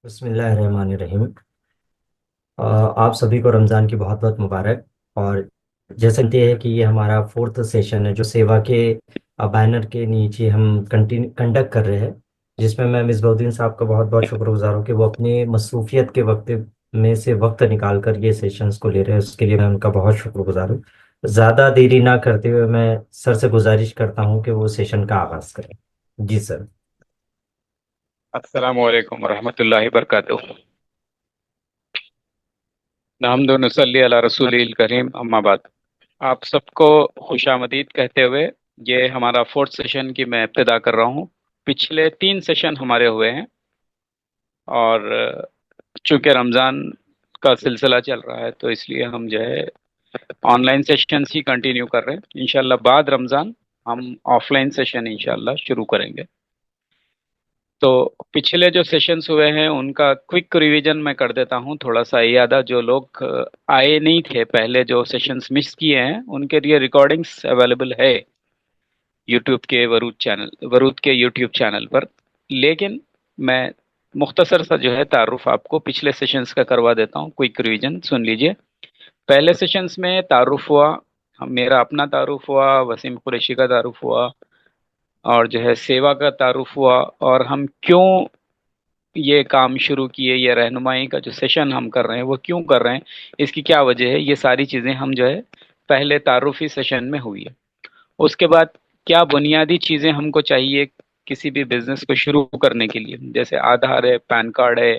बिस्मिल्लाहिर्रहमानिर्रहीम। आप सभी को रमज़ान की बहुत बहुत मुबारक। और जैसे कि है कि ये हमारा फोर्थ सेशन है जो सेवा के बैनर के नीचे हम कंडक्ट कर रहे हैं, जिसमें मैं मिसबाउद्दीन साहब का बहुत बहुत शुक्रगुजार हूँ कि वो अपनी मसरूफियत के वक्त में से वक्त निकाल कर ये सेशंस को ले रहे हैं। उसके लिए मैं उनका बहुत शुक्रगुजार हूँ। ज़्यादा देरी ना करते हुए मैं सर से गुजारिश करता हूँ कि वो सेशन का आगाज़ करें। जी सर। अस्सलामु अलैकुम वरहमतुल्लाहि वबरकातुहू। नहमदु नसल्ली अला रसूलिल करीम अम्मा बाद। आप सबको खुशामदीद कहते हुए ये हमारा फोर्थ सेशन की मैं इब्तिदा कर रहा हूँ। पिछले 3 सेशन हमारे हुए हैं और चूंकि रमज़ान का सिलसिला चल रहा है तो इसलिए हम जो है ऑनलाइन सेशंस ही कंटिन्यू कर रहे हैं। इंशाल्लाह बाद रमज़ान हम ऑफलाइन सेशन इंशाल्लाह शुरू करेंगे। तो पिछले जो सेशंस हुए हैं उनका क्विक रिवीजन मैं कर देता हूँ, थोड़ा सा याद। जो लोग आए नहीं थे पहले, जो सेशंस मिस किए हैं, उनके लिए रिकॉर्डिंग्स अवेलेबल है वरूद के यूट्यूब चैनल पर। लेकिन मैं मुख्तसर सा जो है तारुफ आपको पिछले सेशंस का करवा देता हूँ। क्विक रिवीजन सुन लीजिए। पहले सेशंस में तारुफ हुआ, मेरा अपना तारुफ हुआ, वसीम कुरैशी का तारुफ हुआ, और जो है सेवा का तारुफ हुआ, और हम क्यों ये काम शुरू किए, ये रहनुमाई का जो सेशन हम कर रहे हैं वो क्यों कर रहे हैं, इसकी क्या वजह है, ये सारी चीज़ें हम जो है पहले तारुफी सेशन में हुई है। उसके बाद क्या बुनियादी चीज़ें हमको चाहिए किसी भी बिजनेस को शुरू करने के लिए, जैसे आधार है, पैन कार्ड है,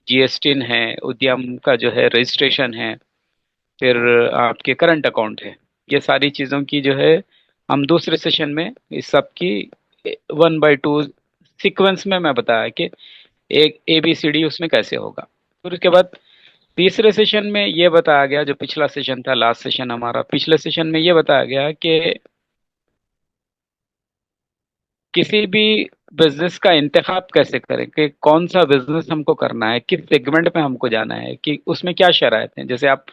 जीएसटी है, उद्यम का जो है रजिस्ट्रेशन है, फिर आपके करंट अकाउंट है। ये सारी चीज़ों की जो है हम दूसरे सेशन में इस सब की 1/2 सीक्वेंस में मैं बताया कि एक ABCD उसमें कैसे होगा। फिर उसके बाद तीसरे सेशन में ये बताया गया, जो पिछला सेशन था, लास्ट सेशन हमारा, पिछले सेशन में ये बताया गया कि किसी भी बिजनेस का इंतखाब कैसे करें, कि कौन सा बिजनेस हमको करना है, किस सेगमेंट में हमको जाना है, कि उसमें क्या शरायत हैं। जैसे आप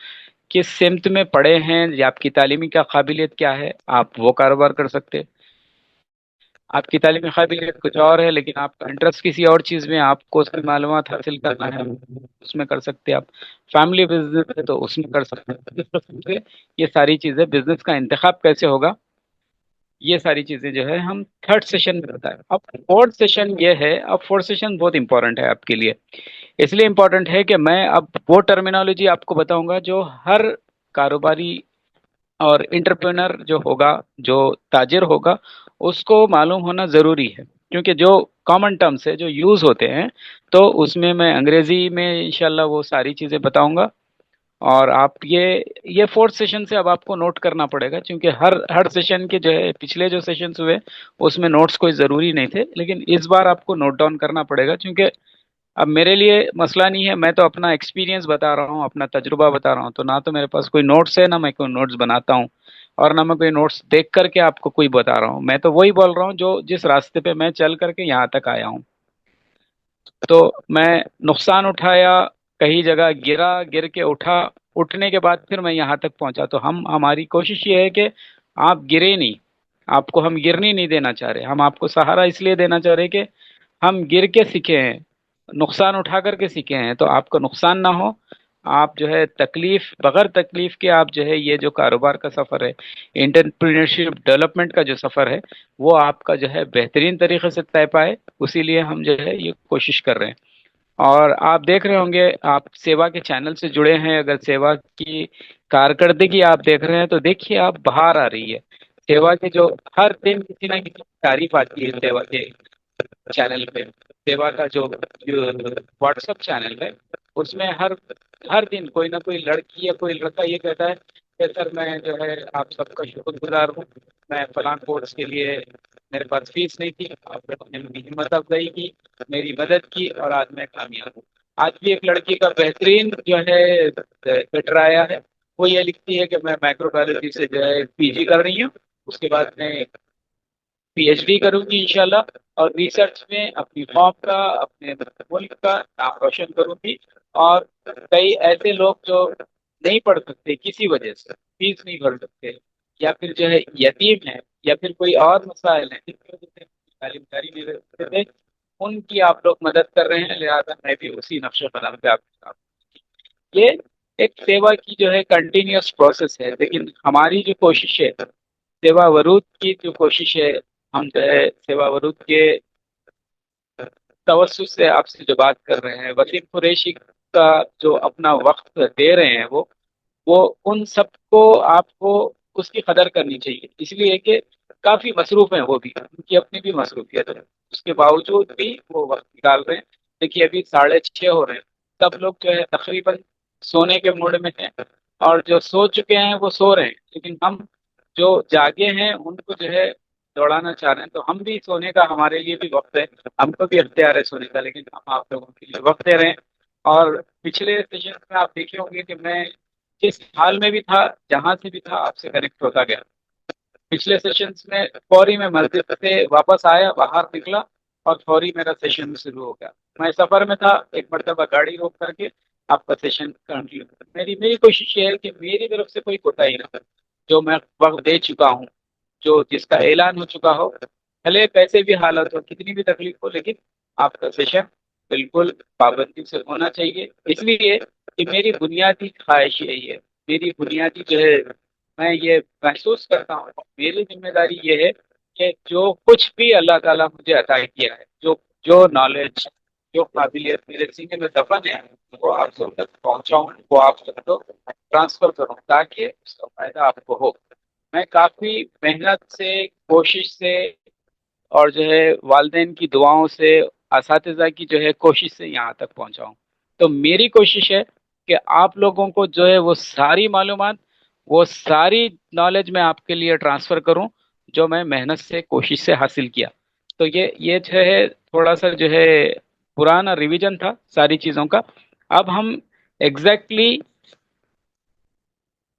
किस सिमत में पढ़े हैं या आपकी तालीमी क्या काबिलियत क्या है, आप वो कारोबार कर सकते हैं। आपकी तालीमी काबिलियत कुछ और है लेकिन आपका इंटरेस्ट किसी और चीज़ में, आपको उसकी मालूमात हासिल करना है, उसमें कर सकते हैं आप। फैमिली बिजनेस है तो उसमें कर सकते हैं। इस तरह से ये सारी चीज़ें, बिजनेस का इंतखाब कैसे होगा, ये सारी चीज़ें जो है हम थर्ड सेशन में बताएं। अब फोर्थ सेशन ये है, अब फोर्थ सेशन बहुत इंपॉर्टेंट है आपके लिए। इसलिए इंपॉर्टेंट है कि मैं अब वो टर्मिनोलॉजी आपको बताऊंगा जो हर कारोबारी और इंटरप्रेनर जो होगा, जो ताजिर होगा, उसको मालूम होना ज़रूरी है। क्योंकि जो कॉमन टर्म्स है जो यूज़ होते हैं, तो उसमें मैं अंग्रेज़ी में इंशाल्लाह वो सारी चीज़ें बताऊंगा। और आप ये फोर्थ सेशन से अब आपको नोट करना पड़ेगा, क्योंकि हर हर सेशन के जो है पिछले जो सेशंस हुए उसमें नोट्स कोई ज़रूरी नहीं थे, लेकिन इस बार आपको नोट डाउन करना पड़ेगा। क्योंकि अब मेरे लिए मसला नहीं है, मैं तो अपना एक्सपीरियंस बता रहा हूँ, अपना तजुर्बा बता रहा हूँ। तो ना तो मेरे पास कोई नोट्स है, ना मैं कोई नोट्स बनाता हूँ, और ना मैं कोई नोट्स देख करके आपको कोई बता रहा हूँ। मैं तो वही बोल रहा हूँ जो जिस रास्ते पे मैं चल करके यहाँ तक आया हूँ। तो मैं नुकसान उठाया, कई जगह गिरा, गिर के उठा, उठने के बाद फिर मैं यहाँ तक पहुंचा। तो हम हमारी कोशिश ये है कि आप गिरे नहीं, आपको हम गिरने नहीं देना चाह रहे। हम आपको सहारा इसलिए देना चाह रहे कि हम गिर के सीखे हैं, नुकसान उठा करके सीखे हैं, तो आपको नुकसान ना हो। आप जो है तकलीफ, बगैर तकलीफ के आप जो है ये जो कारोबार का सफ़र है, एंटरप्रेन्योरशिप डेवलपमेंट का जो सफ़र है, वो आपका जो है बेहतरीन तरीके से तय पाए। उसी लिए हम जो है ये कोशिश कर रहे हैं। और आप देख रहे होंगे, आप सेवा के चैनल से जुड़े हैं, अगर सेवा की कारकर्दगी आप देख रहे हैं तो देखिए आप बाहर आ रही है। सेवा के जो हर दिन किसी ना किसी की तारीफ आती है सेवा के चैनल पे। सेवा का जो व्हाट्सएप चैनल है, उसमें हर हर दिन कोई ना कोई लड़की या कोई लड़का ये कहता है कि सर मैं जो है आप सबका शुक्रगुजार हूँ, मैं फलां कोर्स के लिए मेरे पास फीस नहीं थी, आपने मेरी हिम्मत अफजाई की, मेरी मदद की, और आज मैं कामयाब हूँ। आज भी एक लड़की का बेहतरीन जो है लेटर आया है। वो ये लिखती है कि मैं माइक्रोबायोलॉजी से जो है PG कर रही हूँ, उसके बाद मैं PhD करूंगी इंशाल्लाह, और रिसर्च में अपनी कौम का, अपने मुल्क का नाम रोशन करूंगी। और कई ऐसे लोग जो नहीं पढ़ सकते, किसी वजह से फीस नहीं भर सकते, या फिर जो है यतीम है, या फिर कोई और मसाइल है जिसकी वजह से तालीम जारी नहीं रख सकते, उनकी आप लोग मदद कर रहे हैं, लिहाजा मैं भी उसी नक्शे कदम पे आपके साथ। ये एक सेवा की जो है कंटिन्यूअस प्रोसेस है, लेकिन हमारी जो कोशिश है, सेवावरूद की जो कोशिश है, हम जो है सेवावरूद के तवज्जुह से आपसे जो बात कर रहे हैं, वसीम कुरैशी का जो अपना वक्त दे रहे हैं, वो उन सबको आपको उसकी कदर करनी चाहिए, इसलिए कि काफी मसरूफ हैं वो भी, उनकी अपनी भी मसरूफियत है, उसके बावजूद भी वो वक्त निकाल रहे हैं। देखिए अभी 6:30 हो रहे हैं, सब लोग जो है तकरीबन सोने के मूड में हैं, और जो सो चुके हैं वो सो रहे हैं, लेकिन हम जो जागे हैं उनको जो है दौड़ाना चाह रहे हैं। तो हम भी सोने का, हमारे लिए भी वक्त है, हमको भी अख्तियार है सोने का, लेकिन हम आप लोगों के लिए वक्त दे रहे हैं। और पिछले सेशन में आप देखे होंगे कि मैं जिस हाल में भी था, जहां से भी था, आपसे कनेक्ट होता गया। पिछले सेशंस में फौरी मैं मस्जिद से वापस आया, बाहर निकला, और फौरी मेरा सेशन शुरू हो गया। मैं सफर में था, एक मरतबा गाड़ी रोक करके आपका सेशन कंटिन्यू। मेरी मेरी कोशिश ये है कि मेरी तरफ से कोई कोताही ना हो, जो मैं वक्त दे चुका हूँ, जो जिसका ऐलान हो चुका हो, भले कैसे भी हालत हो, कितनी भी तकलीफ हो, लेकिन आपका सेशन बिल्कुल पाबंदी से होना चाहिए। इसलिए कि मेरी बुनियादी ख्वाहिश यही है, मेरी बुनियादी जो है, मैं ये महसूस करता हूँ, मेरी जिम्मेदारी ये है कि जो कुछ भी अल्लाह ताला मुझे अता किया है, जो जो नॉलेज, जो काबिलियत मेरे सीने में दफन है, वो आप सब तक पहुंचाऊं, वो आप सब तक ट्रांसफर करूं, ताकि उसका फायदा आपको हो। मैं काफी मेहनत से, कोशिश से, और जो है वालदेन की दुआओं से, असातिज़ा की जो है कोशिश से यहाँ तक पहुँचा हूँ। तो मेरी कोशिश है कि आप लोगों को जो है वो सारी मालूमात, वो सारी नॉलेज मैं आपके लिए ट्रांसफ़र करूँ, जो मैं मेहनत से, कोशिश से हासिल किया। तो ये जो है थोड़ा सा जो है पुराना रिवीजन था सारी चीज़ों का। अब हम एग्जैक्टली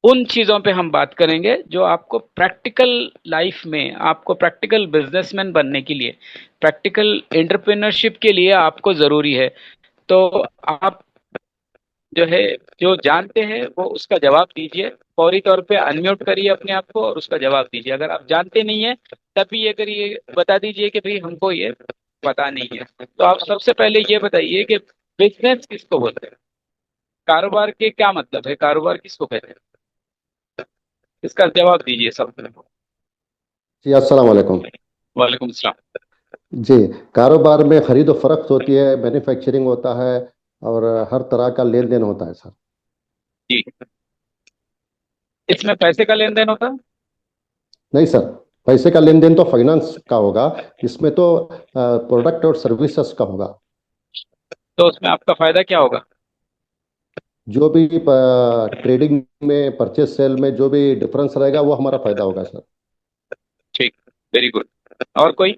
उन चीजों पे हम बात करेंगे जो आपको प्रैक्टिकल लाइफ में, आपको प्रैक्टिकल बिजनेसमैन बनने के लिए, प्रैक्टिकल एंटरप्रेन्योरशिप के लिए आपको जरूरी है। तो आप जो है, जो जानते हैं वो उसका जवाब दीजिए, फौरी तौर पे अनम्यूट करिए अपने आप को और उसका जवाब दीजिए। अगर आप जानते नहीं है तब भी ये करिए, बता दीजिए कि भाई हमको ये पता नहीं है। तो आप सबसे पहले ये बताइए कि बिजनेस किसको बोलते हैं, कारोबार के क्या मतलब है, कारोबार किसको कहते हैं, इसका जवाब दीजिए सब। जी अस्सलाम वालेकुम। वालेकुम सलाम। जी, कारोबार में खरीद और फरोख्त होती है, मैन्युफैक्चरिंग होता है और हर तरह का लेन देन होता है सर। जी, इसमें पैसे का लेन देन होता है? नहीं सर, पैसे का लेन देन तो फाइनेंस का होगा, इसमें तो प्रोडक्ट और सर्विसेज का होगा। तो उसमें आपका फायदा क्या होगा? जो भी ट्रेडिंग में, परचेज सेल में जो भी डिफरेंस रहेगा वो हमारा फायदा होगा सर। ठीक, वेरी गुड। और कोई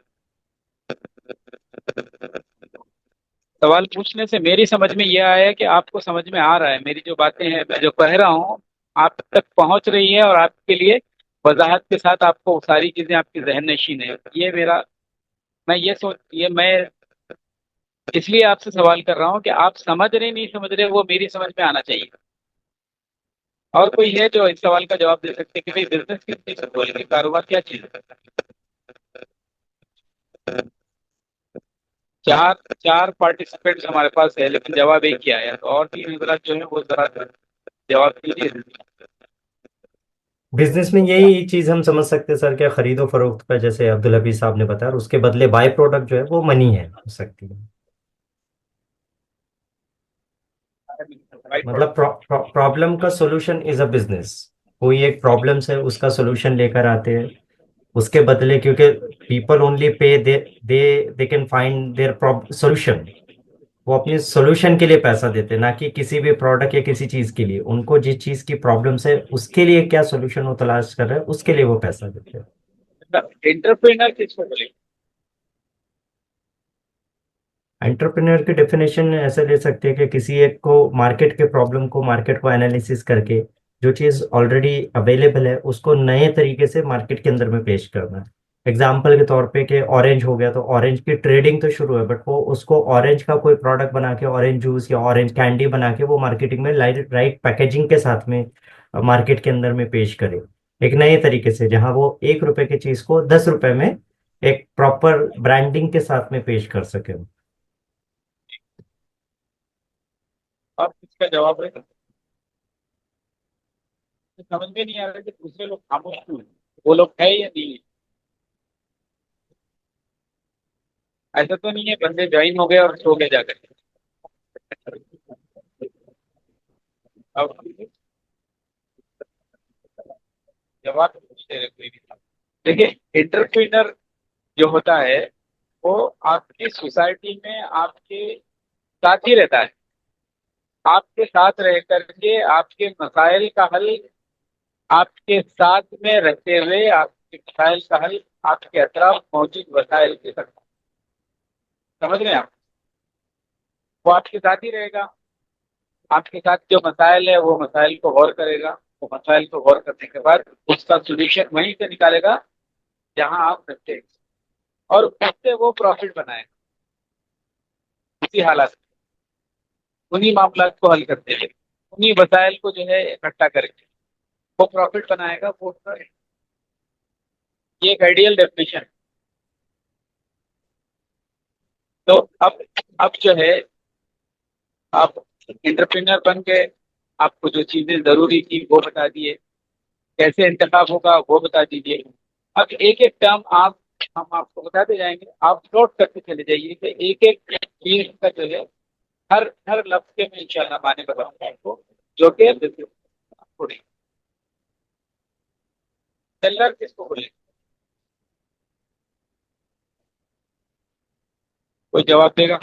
सवाल पूछने से मेरी समझ में ये आया है कि आपको समझ में आ रहा है, मेरी जो बातें हैं, मैं जो कह रहा हूँ आप तक पहुंच रही है, और आपके लिए वजाहत के साथ आपको सारी चीजें आपकी जहन नशीन है। ये मेरा, मैं ये सोच, ये मैं इसलिए आपसे सवाल कर रहा हूँ कि आप समझ रहे नहीं समझ रहे, वो मेरी समझ में आना चाहिए। और कोई है जो इस सवाल का जवाब दे सकते हैं कि भाई बिजनेस किस चीज को बोलेंगे, कारोबार क्या चीज है? चार चार पार्टिसिपेंट्स हमारे पास है, लेकिन जवाब एक ही आया, तो और 3 हजरात जो है वो जरा जवाब दीजिए। बिजनेस में यही एक चीज हम समझ सकते हैं सर, क्या खरीदो फरोख्त का, जैसे अब्दुल हफीज साहब ने बताया, और उसके बदले बाय प्रोडक्ट जो है वो मनी है, हो सकती है। मतलब प्रॉब्लम का सॉल्यूशन इज अ बिजनेस। कोई एक प्रॉब्लम है, उसका सॉल्यूशन लेकर आते हैं, उसके बदले, क्योंकि people only pay, they they they can find their solution. वो अपने सॉल्यूशन के लिए पैसा देते हैं, ना कि किसी भी प्रोडक्ट या किसी चीज के लिए। उनको जिस चीज की प्रॉब्लम्स है उसके लिए क्या सॉल्यूशन वो तलाश कर रहे हैं, उसके लिए वो पैसा देते हैं। एंटरप्रेनर किसको बोलेंगे? एंटरप्रेन्योर की डेफिनेशन ऐसे ले सकते हैं कि किसी एक को, मार्केट के प्रॉब्लम को, मार्केट को एनालिसिस करके जो चीज़ ऑलरेडी अवेलेबल है उसको नए तरीके से मार्केट के अंदर में पेश करना है। एग्जाम्पल के तौर पे कि ऑरेंज हो गया, तो ऑरेंज की ट्रेडिंग तो शुरू है, बट वो उसको ऑरेंज का कोई प्रोडक्ट बना के, ऑरेंज जूस या ऑरेंज कैंडी बना के, वो मार्केटिंग में राइट पैकेजिंग के साथ में मार्केट के अंदर में पेश करे, एक नए तरीके से, जहां वो 1 रुपए की चीज को 10 रुपए में एक प्रॉपर ब्रांडिंग के साथ में पेश कर सके। अब इसका जवाब है, समझ में नहीं आ रहा कि दूसरे लोग खामोश क्यों हैं? वो लोग है या नहीं है? ऐसा तो नहीं है बंदे ज्वाइन हो गए और सो गए जाकर? अब जवाब पूछ दे रहे कोई भी। देखिए, एंटरप्रेन्योर जो होता है वो आपकी सोसाइटी में आपके साथ ही रहता है। आपके साथ रह करके आपके मसाइल का हल, आपके साथ में रहते हुए आपके मसाइल का हल आपके अतराफ मौजूद वसाइल के साथ, समझ रहे हैं आप? वो आपके साथ ही रहेगा। आपके साथ जो मसाइल है वो मसाइल को गौर करेगा। वो मसाइल को गौर करने के बाद उसका सोल्यूशन वहीं से निकालेगा जहां आप रहते हैं, और उससे वो प्रॉफिट बनाएगा उसी हालात में, उन्हीं मामला को हल करते हैं, उन्हीं वसाइल को जो है इकट्ठा करके वो प्रॉफिट बनाएगा। वो ये एक आइडियल डेफिनेशन। तो अब जो है आप एंटरप्रेन्योर बन के आपको जो चीजें जरूरी थी वो बता दिए, कैसे इंतखाब होगा वो बता दीजिए। अब एक एक टर्म आप, हम आपको बताते जाएंगे, आप नोट करके चले जाइए कि एक एक चीज का जो है हर हर लफ्ज के मैं इंशाल्लाह माने बताऊंगा आपको, जो कि थोड़ी। सेलर किसको बोले? कोई जवाब देगा?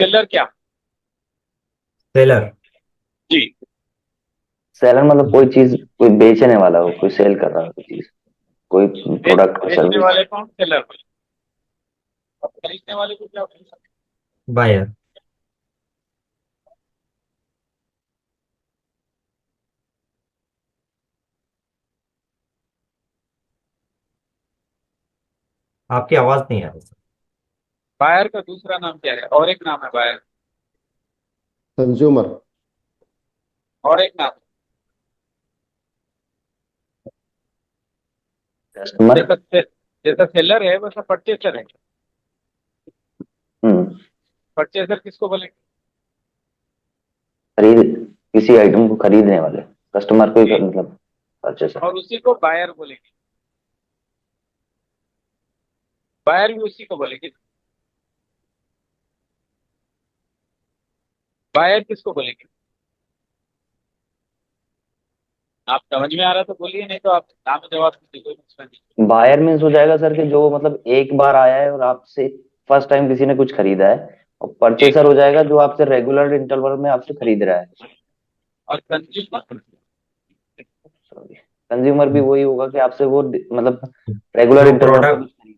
सेलर क्या? सेलर। जी। सेलर मतलब कोई चीज, कोई बेचने वाला हो, कोई सेल कर रहा हो कोई चीज, कोई प्रोडक्ट और बेचने सर्विस। वाले कौन सेलर बोले? अब खरीदने वाले को क्या बोले? बायर। आपकी आवाज नहीं आ रही सर। बायर का दूसरा नाम क्या है? और एक नाम है बायर, कंज्यूमर। और एक नाम। कस्टमर। जैसा जैसा सेलर है वैसा परचेसर है। हम्म। परचेसर किसको बोलेंगे? खरीद, किसी आइटम को खरीदने वाले, कस्टमर को ही मतलब परचेसर। और उसी को बायर बोलेंगे। बायर भी उसी को बोलेंगे। बायर किसको बोलेंगे? आप समझ में आ रहा तो बोलिए, नहीं तो आप नाम जवाब दीजिए, कोई मसला नहीं। बायर मीन्स हो जाएगा सर कि जो मतलब एक बार आया है और आपसे फर्स्ट टाइम किसी ने कुछ खरीदा है, और जी। परचेसर हो जाएगा जो आपसे रेगुलर इंटरवल में आपसे खरीद रहा है। और कंज्यूमर? सॉरी, कंज्यूमर भी वही होगा कि आपसे वो मतलब रेगुलर जो इंटरवल में प्रोडक्ट कुछ खरीद।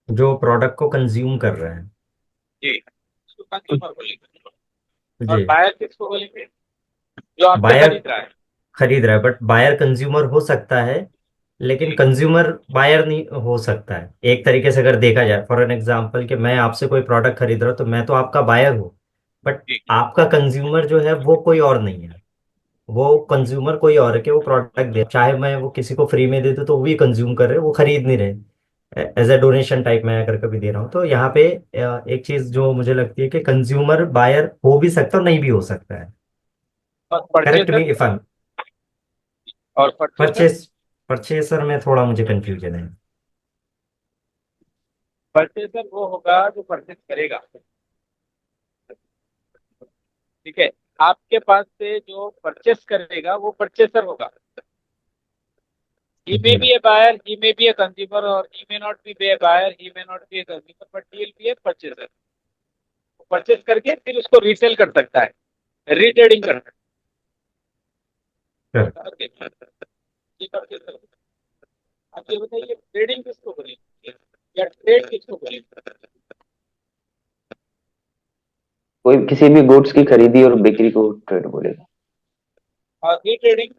जो प्रोडक्ट को कंज्यूम कर रहे हैं। जी, उसको कंज्यूमर बोलेंगे। और जी। बायर किसको बोलेंगे? जो आपसे बायर खरीद रहा है। खरीद रहा है, बट बायर कंज्यूमर हो सकता है, लेकिन जी। कंज्यूमर बायर नहीं हो सकता है। एक तरीके से अगर देखा जाए, फॉर एन एग्जांपल, कि मैं आपसे कोई प्रोडक्ट खरीद रहा हूँ तो मैं तो आपका बायर हूँ, बट जी। आपका कंज्यूमर जो है वो कोई और नहीं है। वो कंज्यूमर कोई और है कि वो प्रोडक्ट दे, चाहे मैं वो किसी को फ्री में दे दूँ तो वो भी कंज्यूम कर रहे हैं, वो खरीद नहीं रहे। एज ए डोनेशन टाइप मैं अगर कभी दे रहा हूँ तो यहाँ पे एक चीज जो मुझे लगती है कि कंज्यूमर बायर हो भी सकता है और नहीं भी हो सकता है। और correct me purchaser? If I. और परचेसर? परचेस परचेसर में थोड़ा मुझे कंफ्यूजन है। परचेसर वो होगा जो परचेस करेगा। ठीक है, आपके पास से जो परचेस करेगा वो परचेसर होगा। He may जी। be a buyer, he may be a consumer, or he may not be a buyer, he may not be a consumer, but he will be a purchaser. Purchase करके फिर उसको resale कर सकता है, रिट्रेडिंग कर Correct. सकता है। ये purchaser होता है। अब ये बताइए, ट्रेडिंग किसको बोलेंगे या ट्रेड किसको बोलेंगे? कोई किसी भी गुड्स की खरीदी और बिक्री को ट्रेड बोलेगा। और रिट्रेडिंग?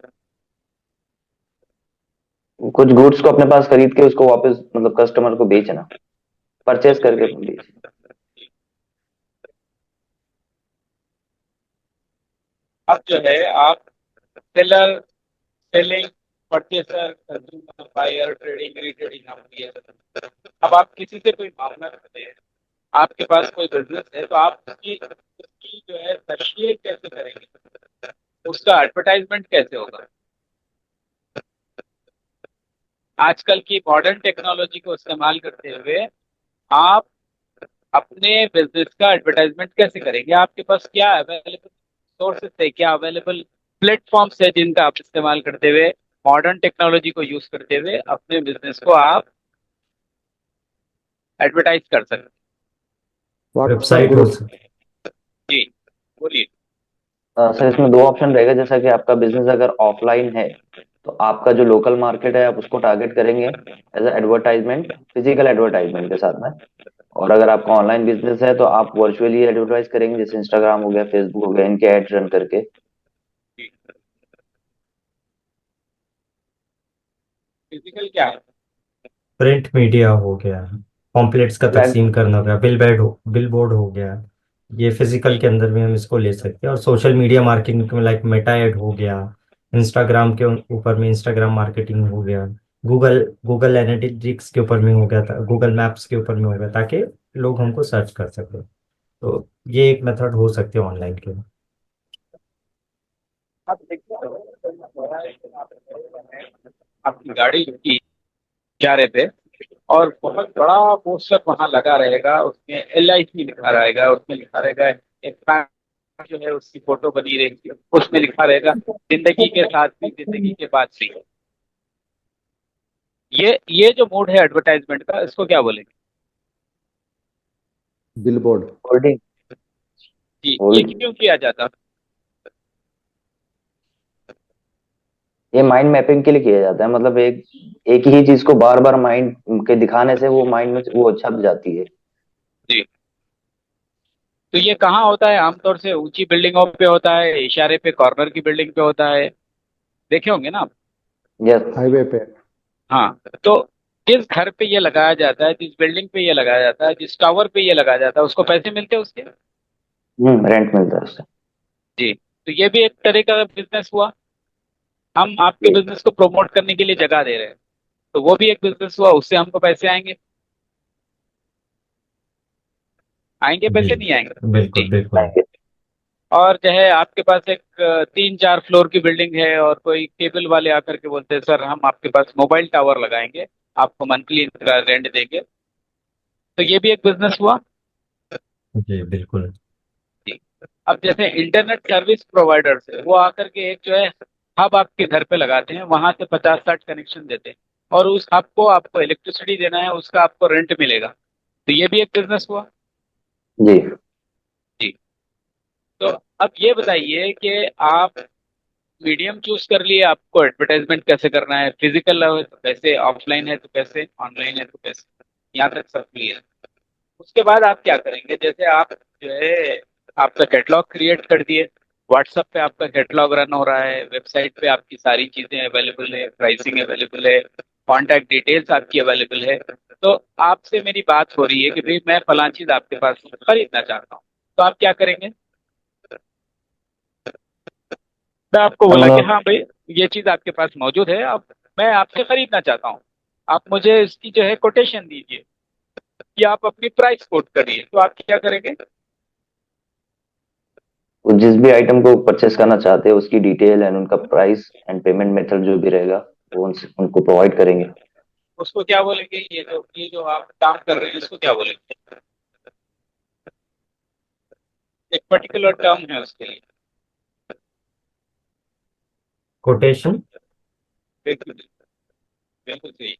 कुछ गुड्स को अपने पास खरीद के उसको वापस मतलब कस्टमर को बेचना, परचेस करके बेचना। अब जो है आप seller, selling, purchaser, consumer, buyer, trading, retrading, आप ये। अब आप किसी से कोई मामला करते हैं आपके पास कोई बिजनेस है तो आप उसकी उसकी जो है तशहीर कैसे करेंगे, उसका एडवर्टाइजमेंट कैसे होगा। आजकल की मॉडर्न टेक्नोलॉजी को इस्तेमाल करते हुए आप अपने बिजनेस का एडवर्टाइजमेंट कैसे करेंगे, आपके पास क्या अवेलेबल सोर्सेस है, क्या अवेलेबल प्लेटफॉर्म्स है जिनका आप इस्तेमाल करते हुए मॉडर्न टेक्नोलॉजी को यूज करते हुए अपने बिजनेस को आप एडवर्टाइज कर सकते व्हाट्सएप वेबसाइट हो ग्रुप। सकती हैं। जी बोलिए। सर इसमें दो ऑप्शन रहेगा, जैसा कि आपका बिजनेस अगर ऑफलाइन है तो आपका जो लोकल मार्केट है आप उसको टारगेट करेंगे एज एडवर्टाइजमेंट, फिजिकल एडवर्टाइजमेंट के साथ में। और अगर आपका ऑनलाइन बिजनेस है तो आप वर्चुअली एडवर्टाइज करेंगे, जैसे इंस्टाग्राम हो गया, फेसबुक हो गया, इनके एड्स रन करके। फिजिकल क्या है। प्रिंट मीडिया हो गया, पॉम्पलेट्स का या तकसीम करना हो गया, बिल बोर्ड हो गया। ये फिजिकल जी के अंदर में हम इसको ले सकते हैं। और सोशल मीडिया मार्केटिंग में लाइक मेटा एड हो गया, इंस्टाग्राम के ऊपर में इंस्टाग्राम मार्केटिंग हो गया, गूगल गूगल एनालिटिक्स के ऊपर में हो गया था, गूगल मैप्स के ऊपर में हो गया, ताकि लोग हमको सर्च कर सके। तो ये एक मेथड हो सकती है ऑनलाइन के। आप देखिए, आपकी गाड़ी की किनारे पे और बहुत बड़ा पोस्टर वहां लगा रहेगा, उसमें LIC लिखा रहेगा, उसमें लिखा रहेगा एक बैंक जो है उसकी फोटो बनी रहेगी, उसमें लिखा रहेगा जिंदगी के साथ भी जिंदगी के बाद भी। ये जो मोड है एडवर्टाइजमेंट का, इसको क्या बोलेंगे। बिलबोर्ड। होल्डिंग। जी ये होल्ड। क्यों किया जाता। ये माइंड मैपिंग के लिए किया जाता है, मतलब एक एक ही चीज को बार बार माइंड के दिखाने से वो माइंड में वो छप जाती है। जी तो ये कहाँ होता है, आमतौर से ऊंची बिल्डिंगों पे होता है, इशारे पे कॉर्नर की बिल्डिंग पे होता है, देखे होंगे ना आप? यस। हाईवे पे। हाँ तो जिस घर पे ये लगाया जाता है, जिस बिल्डिंग पे ये लगाया जाता है, जिस टावर पे ये लगाया जाता है, उसको पैसे मिलते हैं उसके। रेंट मिलता है उससे। जी तो ये भी एक तरह का बिजनेस हुआ, हम आपके बिजनेस को प्रमोट करने के लिए जगह दे रहे हैं, तो वो भी एक बिजनेस हुआ, उससे हमको पैसे आएंगे। आएंगे जी पैसे, नहीं आएंगे। बिल्कुल जी बिल्कुल। और जो है आपके पास एक 3-4 फ्लोर की बिल्डिंग है और कोई केबल वाले आकर के बोलते हैं सर हम आपके पास मोबाइल टावर लगाएंगे, आपको मंथली रेंट देंगे, तो ये भी एक बिजनेस हुआ। जी बिल्कुल। जी अब जैसे इंटरनेट सर्विस प्रोवाइडर्स है, वो आकर के एक जो है हब आपके घर पे लगाते हैं, वहां से 50-60 कनेक्शन देते हैं और उस हब को आपको इलेक्ट्रिसिटी देना है, उसका आपको रेंट मिलेगा, तो ये भी एक बिजनेस हुआ। जी। जी तो अब ये बताइए कि आप मीडियम चूज कर लिए, आपको एडवर्टाइजमेंट कैसे करना है, फिजिकल है तो कैसे, ऑफलाइन है तो कैसे, ऑनलाइन है तो कैसे, यहाँ तक सब क्लियर है। उसके बाद आप क्या करेंगे, जैसे आप जो है आपका कैटलॉग क्रिएट कर दिए, व्हाट्सएप पे आपका कैटलॉग रन हो रहा है, वेबसाइट पे आपकी सारी चीजें अवेलेबल है, प्राइसिंग अवेलेबल है, कॉन्टैक्ट डिटेल्स आपकी अवेलेबल है, तो आपसे मेरी बात हो रही है कि भाई मैं फलां चीज आपके पास से खरीदना चाहता हूँ, तो आप क्या करेंगे। मैं आपको हाँ, बोला कि मतलब हाँ भाई ये चीज आपके पास मौजूद है, आप मैं आपसे खरीदना चाहता हूँ, आप मुझे इसकी जो है कोटेशन दीजिए कि आप अपनी प्राइस कोट करिए, तो आप क्या करेंगे। वो जिस भी आइटम को परचेस करना चाहते हैं उसकी डिटेल एंड उनका प्राइस एंड पेमेंट मेथड जो भी रहेगा वो उनको प्रोवाइड करेंगे। उसको क्या बोलेंगे, ये जो आप काम कर रहे हैं इसको क्या बोलेंगे, एक पर्टिकुलर टर्म है उसके लिए। कोटेशन। बिल्कुल बिल्कुल सही।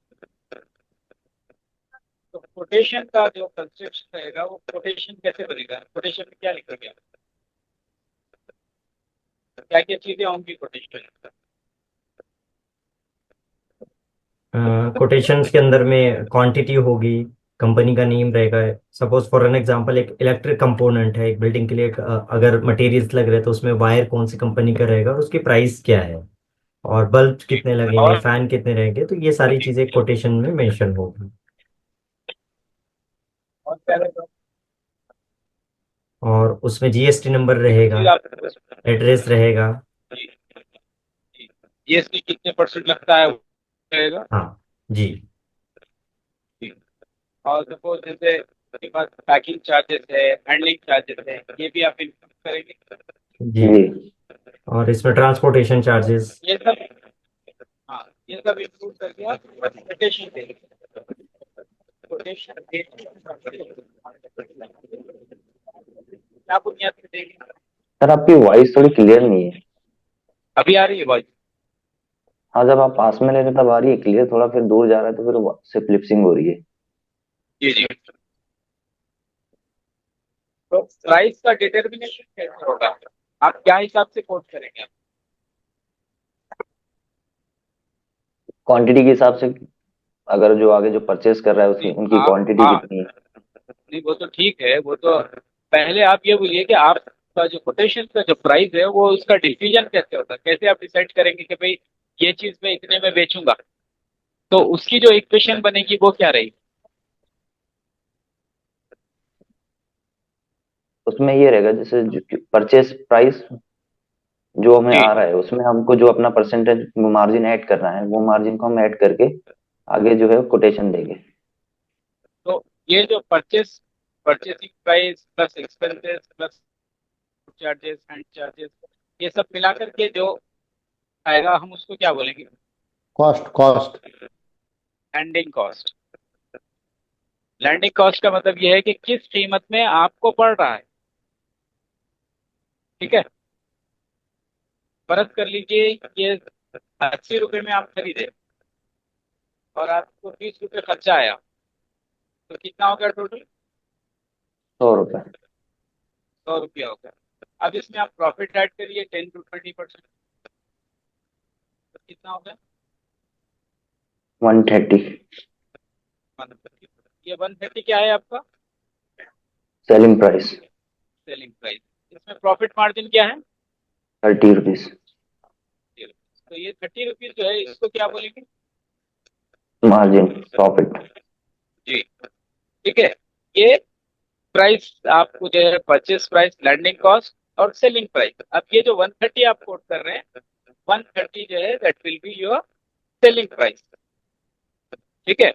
तो कोटेशन का जो कंसेप्ट रहेगा, वो कोटेशन कैसे बनेगा, कोटेशन में क्या लिखा गया, क्या क्या चीजें होंगी कोटेशन। कोटेशंस के अंदर में क्वांटिटी होगी, कंपनी का नेम रहेगा। सपोज फॉर एन एग्जांपल एक इलेक्ट्रिक कंपोनेंट है एक बिल्डिंग के लिए, अगर मटेरियल्स लग रहे हैं तो उसमें वायर कौन सी कंपनी का रहेगा और उसकी प्राइस क्या है, और बल्ब कितने लगेंगे, और फैन कितने रहेंगे, तो ये सारी चीजें कोटेशन में मेंशन होगी। क्या रहेगा? और उसमें जीएसटी नंबर रहेगा, चीज आप एड्रेस रहेगा। GST कितने परसेंट लगता है वो रहेगा। हाँ जी। और सपोज जैसे उसके बाद पैकिंग चार्जेस है, हैंडलिंग चार्जेस है, ये भी आप इंक्लूड करेंगे? जी। जी और इसमें ट्रांसपोर्टेशन चार्जेस। ये सब, हाँ, ये सब इंक्लूड करके आप कोटेशन देंगे। कोटेशन क्या बुनियाद पे देंगे? सर, आपकी वॉइस थोड़ी क्लियर नहीं है। अभी आ रही है वॉइस? हाँ, जब आप पास में ले रहे तब आ रही है क्लियर, थोड़ा फिर दूर जा रहा है तो फिर सिर्फ लिपसिंग हो रही है। जी जी। तो प्राइस का डिटर्मिनेशन कैसे होगा? आप क्या हिसाब से कोट करेंगे? क्वांटिटी के हिसाब से, अगर जो आगे जो परचेस कर रहा है उसकी नहीं, उनकी आप, क्वांटिटी हाँ, कितनी है। नहीं वो तो ठीक है, वो तो पहले आप ये बोलिए कि आपका जो कोटेशन का जो प्राइस है वो उसका डिसीजन कैसे होता है, कैसे आप डिसाइड करेंगे कि भाई ये चीज मैं इतने में बेचूंगा? तो उसकी जो इक्वेशन बनेगी वो क्या रहेगी? उसमें ये रहेगा जैसे परचेस प्राइस जो हमें जी। आ रहा है उसमें हमको जो अपना परसेंटेज मार्जिन ऐड करना है, वो मार्जिन को हम ऐड करके आगे जो है कोटेशन देंगे। तो ये जो purchasing price plus expenses plus charges and charges, ये सब मिलाकर के जो आएगा हम उसको क्या बोलेंगे? Cost cost. Landing cost. Landing cost का मतलब ये है कि किस कीमत में आपको पड़ रहा है। ठीक है, फर्ज कर लीजिए ये 80 रुपए में आप खरीदे और आपको 20 रुपए खर्चा आया, तो कितना हो गया टोटल? 100 रुपये। 100 रुपया हो गया। अब इसमें आप प्रॉफिट ऐड करिए 10 to 20%, तो कितना हो गया? 130। 130। ये 130 क्या है आपका? Selling price. Selling price. इसमें प्रॉफिट मार्जिन क्या है? 30 रुपीज। तो ये 30 रुपीज जो है इसको क्या बोलेंगे? Margin, profit. जी। ठीक है, ये प्राइस आपको जो है परचेस प्राइस, लैंडिंग कॉस्ट और सेलिंग प्राइस। अब ये जो 130 आप कोट कर रहे हैं, 130 जो है that will be your selling price. ठीक है,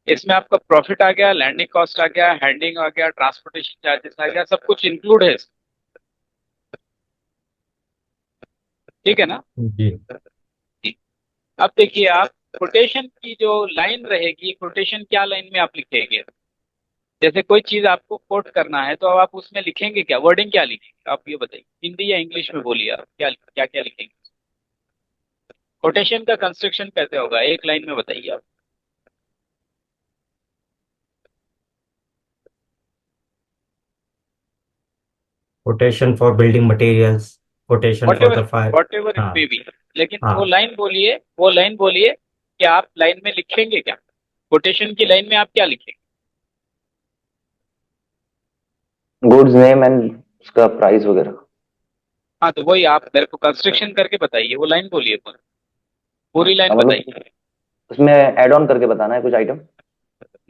इसमें आपका प्रॉफिट आ गया, लैंडिंग कॉस्ट आ गया, हैंडिंग आ गया, ट्रांसपोर्टेशन चार्जेस आ गया, सब कुछ इंक्लूड है इसमें। ठीक है ना? जी। जी। अब देखिए आप, कोटेशन की जो लाइन रहेगी, कोटेशन क्या लाइन में आप लिखेंगे? जैसे कोई चीज आपको कोट करना है तो अब आप उसमें लिखेंगे क्या, वर्डिंग क्या लिखेंगे आप ये बताइए, हिंदी या इंग्लिश में बोलिए, आप क्या क्या क्या लिखेंगे? कोटेशन का कंस्ट्रक्शन कैसे होगा, एक लाइन में बताइए आप। Quotation for building materials, quotation what for ever, the fire. Whatever it हाँ। मे बी, लेकिन वो हाँ। लाइन बोलिए, वो लाइन बोलिए कि आप लाइन में लिखेंगे क्या, कोटेशन की लाइन में आप क्या लिखेंगे? गुड्स नेम एंड उसका प्राइस वगैरह। हाँ, तो वही आप मेरे को कंस्ट्रक्शन करके बताइए, वो लाइन बोलिए, पूरी पूरी लाइन मतलब बताइए। उसमें ऐड ऑन करके बताना है कुछ आइटम।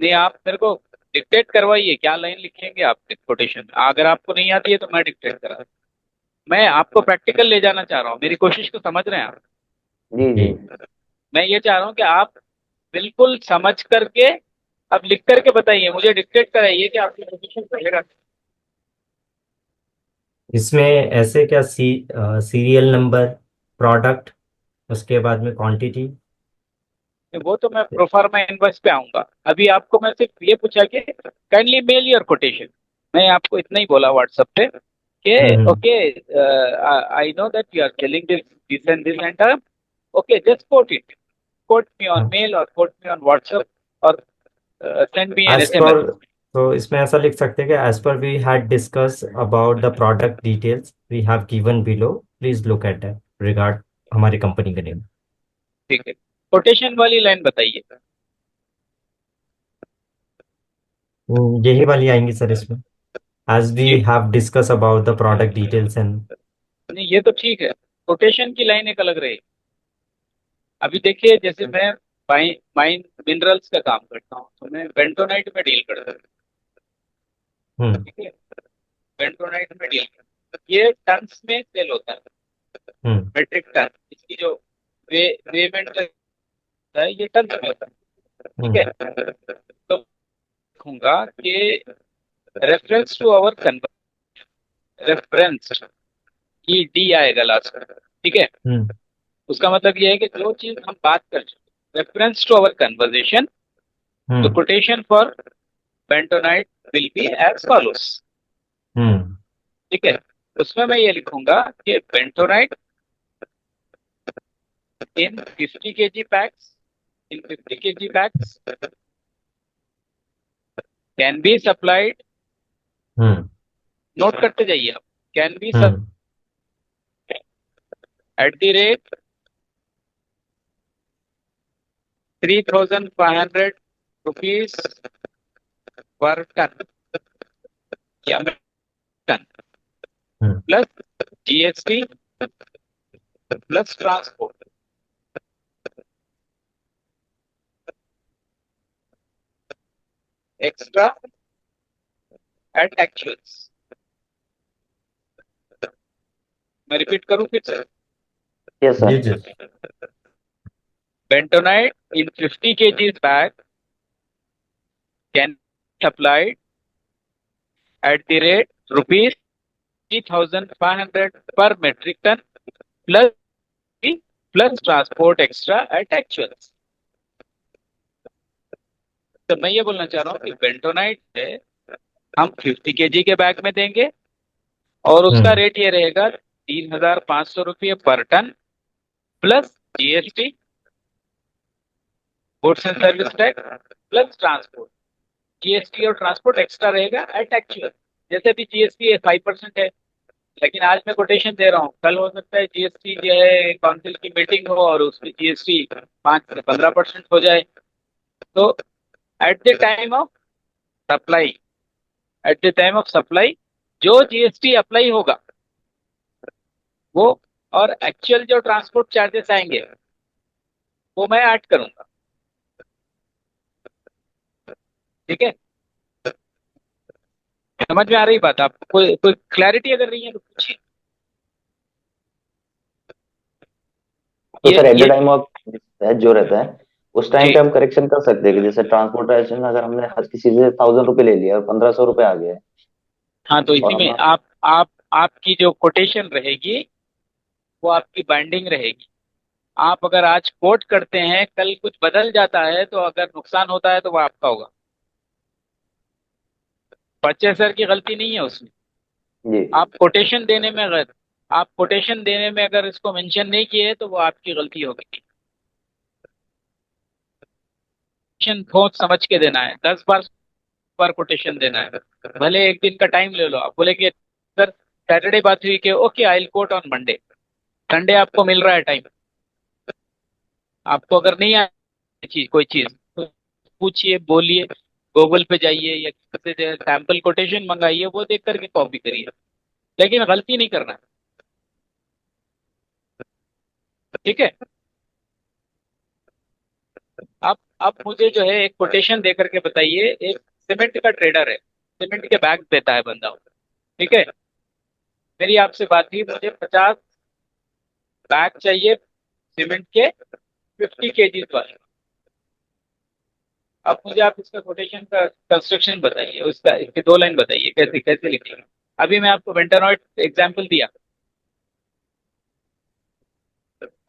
नहीं, आप मेरे को डिक्टेट करवाइए क्या लाइन लिखेंगे आप कोटेशन में, अगर आपको नहीं आती है तो मैं डिक्टेट करा। मैं आपको प्रैक्टिकल ले जाना चाह रहा हूँ, मेरी कोशिश को समझ रहे हैं आप? जी जी। जी। मैं ये चाह रहा हूँ कि आप बिल्कुल समझ करके अब लिख करके बताइए, मुझे डिक्टेट कराइए कि आपकी कोटेशन पढ़ेगा। इसमें ऐसे क्या सीरियल नंबर, प्रोडक्ट, उसके बाद में क्वांटिटी। वो तो मैं प्रोफार्मा इनवॉइस पे आऊंगा, अभी आपको मैं सिर्फ ये पूछा कि काइंडली मेल योर कोटेशन। मैं आपको इतना ही बोला व्हाट्सएप पे कि hmm. Okay, I know that you are selling this and okay, just quote me on mail और कोट मी ऑन व्हाट्सएप और send me an as SMS. पर, तो इसमें ऐसा लिख सकते हैं कि as per we had discuss about the product details we have given below, please look at that regard हमारी कंपनी का नेम। ठीक है, कोटेशन वाली लाइन बताइए। यही वाली आएंगी सर इसमें, एज वी जी। Have discuss about the product details and. नहीं, ये तो ठीक है, कोटेशन की लाइन एक अलग रही। अभी देखिए जैसे मैं माइन मिनरल्स का काम करता हूँ तो मैं बेंटोनाइट में डील करता हूँ। हम्म। ठीक है, बेंटोनाइट में डील करता हूँ, ये टन्स में सेल होता है, हम्म। Metric ton. इसकी जो वेमेंट है ये टन्स में होता है। ठीक हम्म। है, तो लिखूंगा कि रेफरेंस टू आवर रेफरेंस, ये डी आएगा लास्ट में, ठीक है। हम्म उसका मतलब ये है कि जो चीज हम बात कर चुके, reference to our conversation, the hmm quotation for bentonite will be as follows, hmm ठीक है। उसमें मैं ये लिखूंगा कि bentonite in 50 kg packs, in 50 kg packs can be supplied, hmm note करते जाइए आप, can be hmm at the rate 3,500 rupees per ton या ton, hmm plus GST plus transport extra at actuals. मैं रिपीट करूं फिर से, yes जी sir. जी। Bentonite in 50 kg bag can be supplied at the rate rupees 3,500 per metric ton plus plus transport extra at actuals। तो मैं ये बोलना चाह रहा हूँ कि बेंटोनाइट है हम 50 kg के बैग में देंगे और उसका हम्म रेट ये रहेगा 3,500 रुपये पर ton plus GST, goods and service tax plus transport. GST और ट्रांसपोर्ट एक्स्ट्रा रहेगा एट एक्चुअल। जैसे भी जीएसटी 5% है, लेकिन आज मैं कोटेशन दे रहा हूँ, कल हो सकता है जीएसटी जो है काउंसिल की मीटिंग हो और उसमें जीएसटी 5 से 15% हो जाए। तो eight the time of supply, eight the time of supply जो जीएसटी अप्लाई होगा वो, और एक्चुअल जो ट्रांसपोर्ट चार्जेस आएंगे वो मैं ऐड करूंगा, ठीक है। समझ में आ रही बात आपको? कोई कोई क्लैरिटी अगर नहीं है तो पूछिए। तो ये सर एट द ये टाइम ऑफ जो रहता है उस टाइम जी पे हम करेक्शन कर सकते हैं कि जैसे ट्रांसपोर्टेशन अगर हमने हर किसी से 1,000 रुपये ले लिया और 1,500 रुपये आ गए हाँ, तो और इसी में हमारा। आप आपकी जो कोटेशन रहेगी वो आपकी बाइंडिंग रहेगी। आप अगर आज कोट करते हैं, कल कुछ बदल जाता है तो अगर नुकसान होता है तो वो आपका होगा, परचेसर की गलती नहीं है उसमें। जी। आप कोटेशन देने में अगर आप कोटेशन देने में अगर इसको मेंशन नहीं किए तो वो आपकी गलती होगी। कोटेशन सोच समझ के देना है, 10 बार कोटेशन देना है। भले एक दिन का टाइम ले लो, आप बोले कि सर सैटरडे बात हुई कि okay I will quote on Monday, Sunday आपको मिल रहा है टाइम, आपको अगर नहीं आए चीज कोई चीज तो पूछिए, बोलिए, गूगल पे जाइए या किसी से सैंपल कोटेशन मंगाइए, वो देख करके कॉपी करिए, लेकिन गलती नहीं करना, ठीक है। आप मुझे जो है एक कोटेशन दे करके बताइए, एक सीमेंट का ट्रेडर है, सीमेंट के बैग देता है बंदा, ठीक है। मेरी आपसे बात हुई, मुझे 50 बैग चाहिए सीमेंट के 50 kg वाले। अब मुझे आप इसका कोटेशन का कंस्ट्रक्शन बताइए, उसका इसके 2 लाइन बताइए कैसे कैसे लिखेंगे। अभी मैं आपको वेंटानॉइट एग्जाम्पल दिया,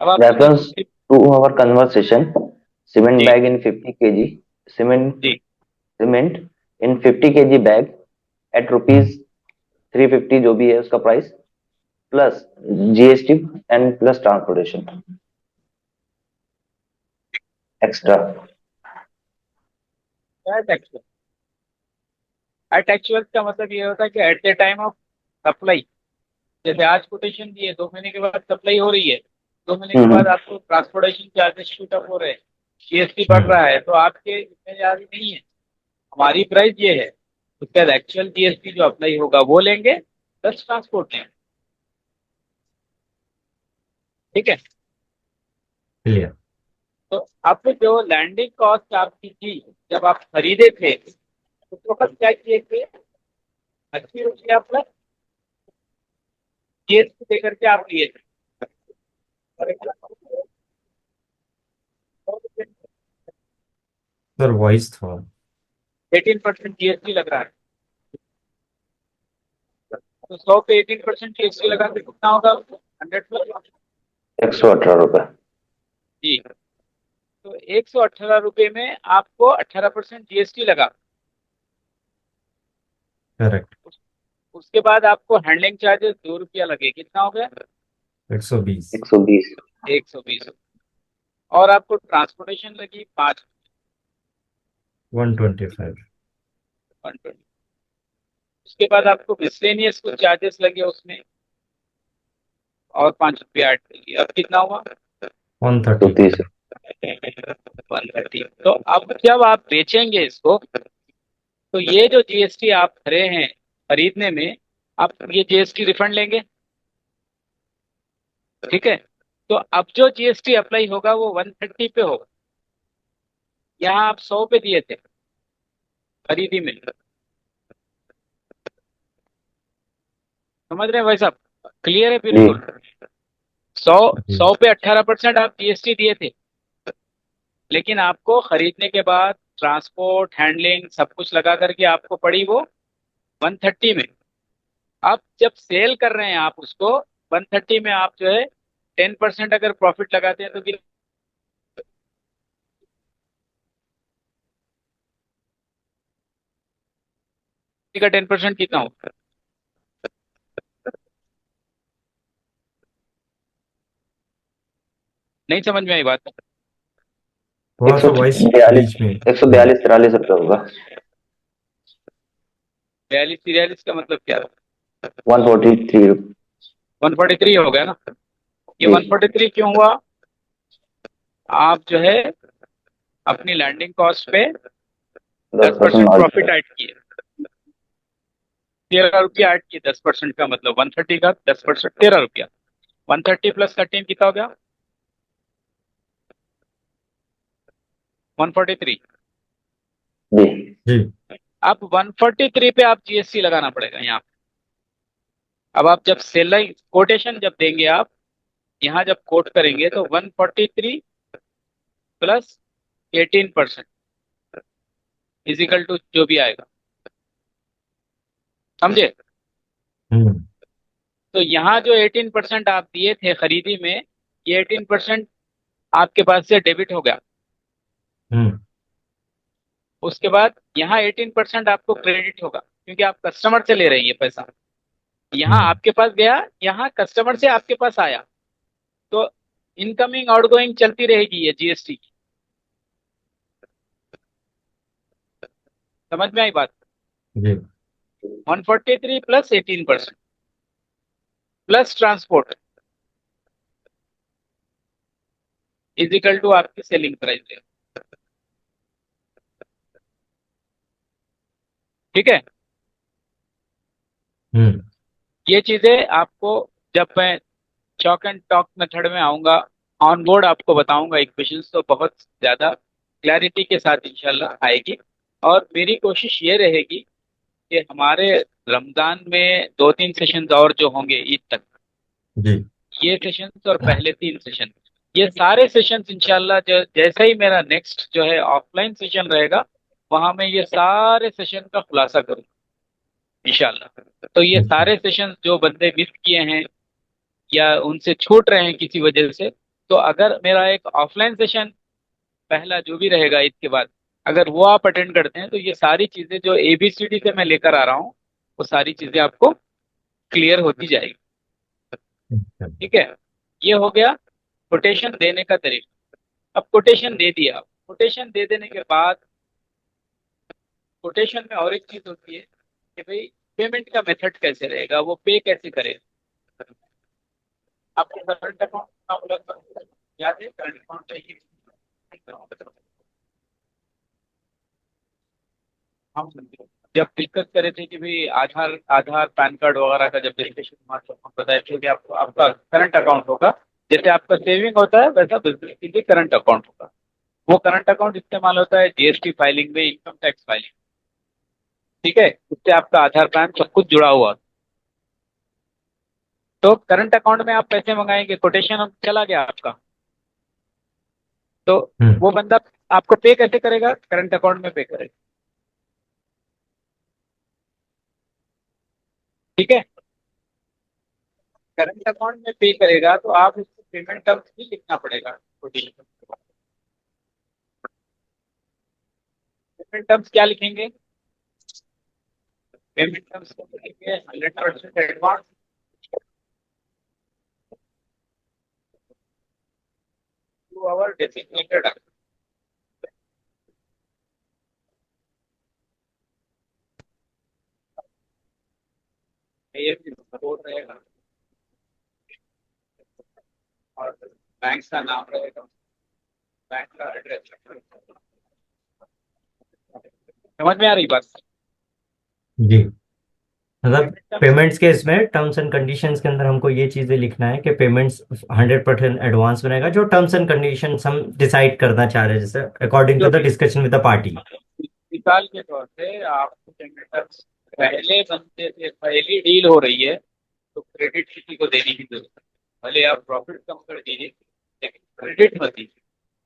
अब आप मुझे reference to our conversation, cement जी बैग इन 50 kg, सीमेंट जी cement in 50 kg bag at hmm rupees 350 जो भी है उसका price plus GST and plus transportation extra. At actual का मतलब ये होता है कि at the time of supply, जैसे आज कोटेशन दी है, 2 महीने के बाद सप्लाई हो रही है, 2 महीने के बाद हम्म। आपको ट्रांसपोर्टेशन चार्जेस शूट अप हो रहे हैं, जीएसटी बढ़ हम्म रहा है, तो आपके जिम्मेदारी नहीं है। हमारी प्राइस ये है, उसके बाद एक्चुअल जीएसटी जो अप्लाई होगा वो लेंगे प्लस ट्रांसपोर्ट लेंगे, ठीक है। क्लियर। तो आपको जो लैंडिंग कॉस्ट आपकी थी जब आप खरीदे थे उस वक्त क्या किए थे, 80 रुपया प्लस जीएसटी देकर के आप लिए थे। सर वॉइस थोड़ा। 18% जीएसटी लग रहा है। तो 100 पे 18% जीएसटी लगा के कितना होगा? 100 प्लस 118 रुपए। जी। तो 118 रुपए में आपको 18% जीएसटी लगा। करेक्ट। उसके बाद आपको हैंडलिंग चार्जेस 2 रुपया लगे, कितना हो गया? 120। 120। 120। और आपको ट्रांसपोर्टेशन लगी 5, 125। 120। उसके बाद आपको मिसलेनियस कुछ चार्जेस लगे उसमें, और 5 रुपया ऐड कर लिया, अब कितना हुआ? 130। 130। 130। तो अब जब आप बेचेंगे इसको, तो ये जो जीएसटी आप भरे हैं खरीदने में, आप ये जीएसटी रिफंड लेंगे, ठीक है? तो अब जो जीएसटी अप्लाई होगा वो 130 पे होगा। यहाँ आप 100 पे दिए थे खरीदी में, समझ रहे हैं भाई साहब? क्लियर है जी। बिल्कुल? 100 जी। 100 पे 18% आप जीएसटी दिए थे, लेकिन आपको खरीदने के बाद ट्रांसपोर्ट हैंडलिंग सब कुछ लगा करके आपको पड़ी वो 130 में। अब जब सेल कर रहे हैं आप उसको 130 में, आप जो है 10% अगर प्रॉफिट लगाते हैं तो कितने का 10% कितना होगा? नहीं समझ में आई बात? थोड़ा एक सा सौ वॉइस बयालीस बीच में। 142-43 रुपए होगा। 42 43 का मतलब क्या? 143। 143 हो गया ना? ये जी। 143 क्यों हुआ? आप जो है अपनी लैंडिंग कॉस्ट पे दस 10% परसेंट मार्जिन। प्रॉफिट ऐड किए, 13 रुपया ऐड किए। 10% का मतलब 130 का 10% 13 रुपया। 130 प्लस 13 कितना हो गया? 143। जी। जी। अब 143 पे आप जीएसटी लगाना पड़ेगा यहाँ। अब आप जब सेल कोटेशन जब देंगे, आप यहाँ जब कोट करेंगे तो 143 प्लस 18% इजिकल टू जो भी आएगा, समझे? हम्म। तो यहाँ जो 18% आप दिए थे खरीदी में, ये 18% आपके पास से डेबिट हो गया। हम्म। उसके बाद यहाँ 18% आपको क्रेडिट होगा, क्योंकि आप कस्टमर से ले रहे हैं ये पैसा। यहाँ हम्म। आपके पास गया, यहाँ कस्टमर से आपके पास आया, तो इनकमिंग आउटगोइंग चलती रहेगी ये जीएसटी की। समझ में आई बात? जी। 143 plus 18% plus transport is equal to आपकी सेलिंग प्राइस है, ठीक है? हम्म। ये चीजें आपको जब मैं चॉक एंड टॉक मेथड में आऊंगा, ऑन बोर्ड आपको बताऊंगा इक्वेशंस, तो बहुत ज्यादा क्लैरिटी के साथ इंशाल्लाह आएगी। और मेरी कोशिश ये रहेगी कि हमारे रमजान में 2-3 सेशंस और जो होंगे ईद तक, जी। ये सेशंस और पहले 3 सेशन, ये सारे सेशंस इंशाल्लाह जो जैसे ही मेरा नेक्स्ट जो है ऑफलाइन सेशन रहेगा, वहां मैं ये सारे सेशन का खुलासा करूंगा इंशाल्लाह। तो ये अच्छा। सारे सेशन जो बंदे मिस किए हैं या उनसे छूट रहे हैं किसी वजह से, तो अगर मेरा एक ऑफलाइन सेशन पहला जो भी रहेगा ईद के बाद, अगर वो आप अटेंड करते हैं, तो ये सारी चीजें जो एबीसीडी से मैं लेकर आ रहा हूँ, वो सारी चीजें आपको क्लियर होती जाएगी, अच्छा। ठीक है? ये हो गया कोटेशन देने का तरीका। अब कोटेशन दे दिया, कोटेशन दे देने के बाद कोटेशन में और एक चीज होती है कि भाई पेमेंट का मेथड कैसे रहेगा, वो पे कैसे करेगा। आपको करंट अकाउंट याद है? करंट अकाउंट चाहिए। हम जब डिस्कस करे थे कि भाई आधार आधार पैन कार्ड वगैरह का जब डिस्कशन हुआ, तो हम बताए थे कि आपको आपका करंट अकाउंट होगा। जैसे आपका सेविंग होता है, वैसा बिजनेस के लिए करंट अकाउंट होगा। वो करंट अकाउंट इस्तेमाल होता है जीएसटी फाइलिंग में, इनकम टैक्स फाइलिंग, ठीक है? उससे आपका आधार पैन सब कुछ जुड़ा हुआ। तो करंट अकाउंट में आप पैसे मंगाएंगे, कोटेशन चला गया आपका, तो हम्म। वो बंदा आपको पे कैसे करेगा? करंट अकाउंट में पे करेगा। ठीक है। करंट अकाउंट में पे करेगा तो आप उसको पेमेंट टर्म्स भी लिखना पड़ेगा। पेमेंट टर्म्स क्या लिखेंगे? पेमेंट टर्म्स को लिखेंगे 100% एडवांस टू आवर डेसिग्नेटेड। ये भी सपोर्ट रहेगा और बैंक का नाम रहेगा, बैंक का एड्रेस। समझ में आ रही बात? जी, मतलब पेमेंट टर्म्स पेमेंट्स के इसमें टर्म्स एंड कंडीशंस के अंदर हमको ये चीजें लिखना है कि पेमेंट्स 100% एडवांस में रहेगा, जो टर्म्स एंड कंडीशंस हम डिसाइड करना चाह रहे हैं, जैसे अकॉर्डिंग टू जो द भी डिस्कशन विद द पार्टी। मिसाल के तौर पे आपको पेमेंट टर्म्स पहले बनते थे, पहली डील हो रही है तो क्रेडिट किसी को देने की जरूरत है। भले आप प्रॉफिट कम कर दीजिए लेकिन क्रेडिट मत दीजिए।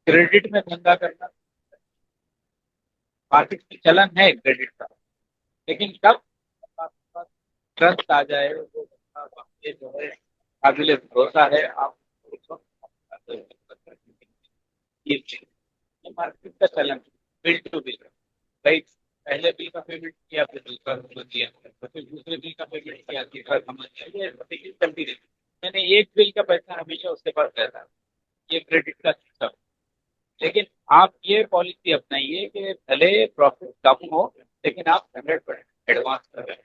क्रेडिट में धंधा करना मार्केट में चलन है क्रेडिट का, लेकिन कब आपके पास ट्रस्ट आ जाए, वो बंदा ये जो है काबिल भरोसा है, आप उसको ये मार्केट का चलन बिल टू बिल, राइट। पहले बिल का पेमेंट किया, फिर दूसरा बिल किया, फिर दूसरे बिल का पेमेंट किया, तीसरा समझ लिया, ये साइकिल चलती रहती है। मैंने एक बिल का पैसा हमेशा उसके पास रहता है, ये क्रेडिट का सिस्टम। लेकिन आप ये पॉलिसी अपनाइए कि भले प्रॉफिट कम हो लेकिन आप 100% एडवांस कर रहे हैं।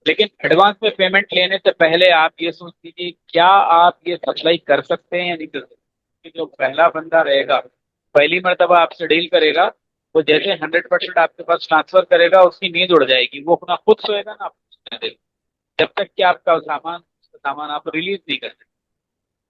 लेकिन एडवांस में पेमेंट लेने से पहले आप ये सोच लीजिए क्या आप ये सप्लाई कर सकते हैं या नहीं कर सकते। क्योंकि जो पहला बंदा रहेगा, पहली मर्तबा आपसे डील करेगा, वो जैसे 100% आपके पास ट्रांसफर करेगा उसकी नींद उड़ जाएगी, वो अपना खुद सोएगा ना, आप सोने देगा जब तक कि आपका सामान आप रिलीज नहीं करते।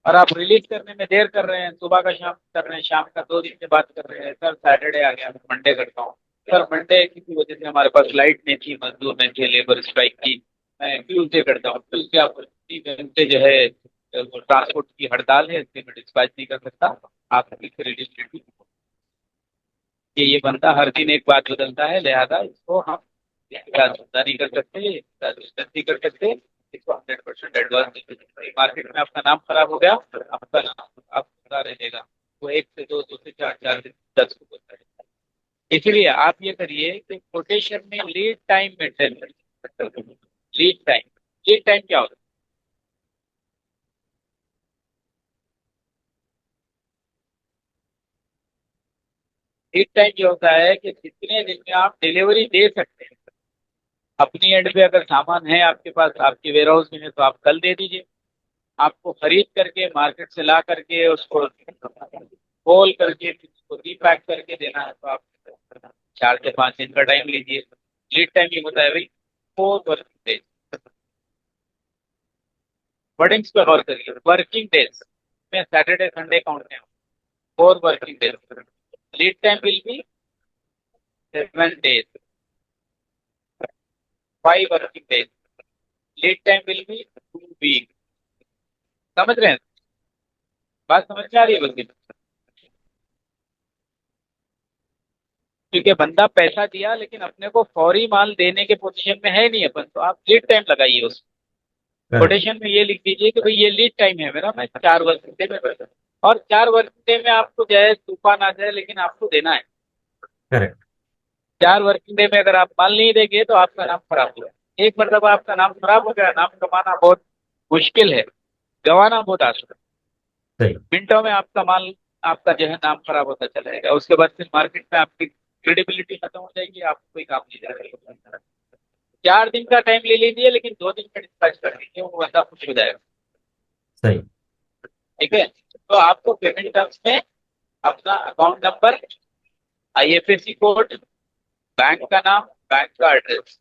और आप रिलीज करने में देर कर रहे हैं, सुबह का शाम कर रहे हैं, शाम का 2 दिन से बात कर रहे हैं, सर सैटरडे आ गया, मंडे करता हूँ। सर मंडे किसी वजह से हमारे पास लाइट नहीं थी, मजदूर नहीं थे, लेबर स्ट्राइक की, मैं ट्यूजडे करता हूँ। ट्यूजडे आप घंटे जो है ट्रांसपोर्ट की हड़ताल है, इसलिए मैं डिस्पैच नहीं कर सकता, आप रिलीज डेट। ये बंदा हर दिन एक बात बदलता है, लिहाजा इसको हम धंधा नहीं कर सकते, नहीं कर सकते, इसको 100% एडवांस मार्केट में आपका नाम खराब हो गया, आपका नाम आप खड़ा रहेगा, वो 1 से 2, 2 से 4, 4 से 10 को बोलता है। इसलिए आप ये करिए कि कोटेशन में लीड टाइम मेंटेन करिए। लीड टाइम क्या होता है? लीड टाइम ये होता है कि जितने दिन में आप डिलीवरी दे सकते हैं। अपनी एंड पे अगर सामान है आपके पास, आपके वेयर हाउस में है, तो आप कल दे दीजिए। आपको खरीद करके मार्केट से ला करके उसको खोल करके फिर उसको रीपैक करके देना है, तो आप 4 से 5 दिन का टाइम लीजिए। लीड टाइम ये होता है भाई 4 वर्किंग डेज। वर्डिंग्स पे गौर करिए, वर्किंग डेज में सैटरडे संडे काउंट नहीं, 4 working days. Lead time will be 7 days, 5 working days. Lead time will be 2 week. समझ रहे हैं? बात समझ में आ रही है बल्कि? क्योंकि बंदा पैसा दिया लेकिन अपने को फौरी माल देने के पोजीशन में है नहीं अपन, तो आप लीड टाइम लगाइए उस करेक्ट। कोटेशन में। ये लिख दीजिए कि भाई ये लीड टाइम है मेरा, मैं 4 वर्किंग डे में पैसा, और 4 वर्किंग डे में आपको चाहे तूफान आ जाए लेकिन आपको देना है। करेक्ट। 4 वर्किंग डे में अगर आप माल नहीं देंगे तो आपका नाम खराब हो गया। एक मतलब आपका नाम खराब हो गया, नाम कमाना बहुत मुश्किल है, गंवाना बहुत आसान है। सही। मिनटों में आपका माल, आपका जो है नाम खराब होता चला जाएगा, उसके बाद फिर मार्केट में आपकी क्रेडिबिलिटी खत्म हो जाएगी, आपको कोई काम नहीं जाएगा। 4 दिन का टाइम ले लीजिए लेकिन 2 दिन का डिस्पैच कर दीजिए, वो बंदा खुश हो जाएगा। सही। ठीक है। तो आपको पेमेंट टर्म्स में अपना account number, IFSC code, bank का नाम, बैंक का एड्रेस,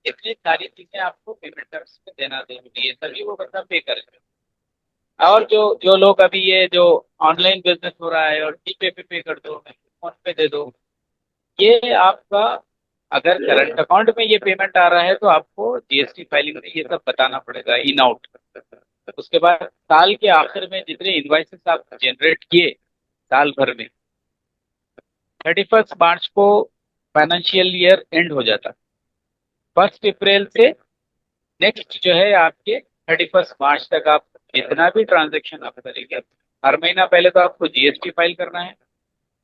इतनी सारी चीजें आपको पेमेंट टर्म्स में देना जरूरी है, तभी वो बंदा पे करेगा। और जो जो लोग अभी ये जो ऑनलाइन बिजनेस हो रहा है और जीपे पे कर दो, फोन पे दे दो, ये आपका अगर करंट अकाउंट में ये पेमेंट आ रहा है तो आपको जीएसटी फाइलिंग में ये सब बताना पड़ेगा, इन आउट। उसके बाद साल के आखिर में जितने इनवाइसेस आप जनरेट किए साल भर में, 31 मार्च को फाइनेंशियल ईयर एंड हो जाता है। 1 अप्रैल से नेक्स्ट जो है आपके 31 मार्च तक आप जितना भी ट्रांजेक्शन आप करेंगे, हर महीना पहले तो आपको जीएसटी फाइल करना है।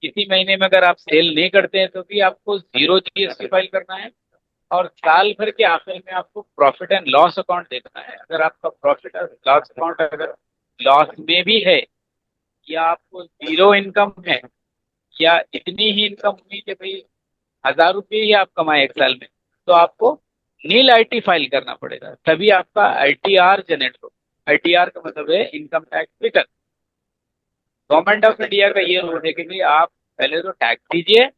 किसी महीने में अगर आप सेल नहीं करते हैं तो भी आपको जीरो जीएसटी फाइल करना है। और साल भर के आखिर में आपको प्रॉफिट एंड लॉस अकाउंट देखना है। अगर आपका प्रॉफिट एंड लॉस अकाउंट अगर लॉस में भी है, या आपको जीरो इनकम है, या इतनी ही इनकम हुई कि भाई 1,000 रुपये ही आप कमाए एक साल में, तो आपको नील आईटी फाइल करना पड़ेगा, तभी आपका आईटीआर जनरेट हो। आईटीआर का मतलब है income tax return. Government of India का ये रूल है कि भाई आप पहले तो टैक्स दीजिए,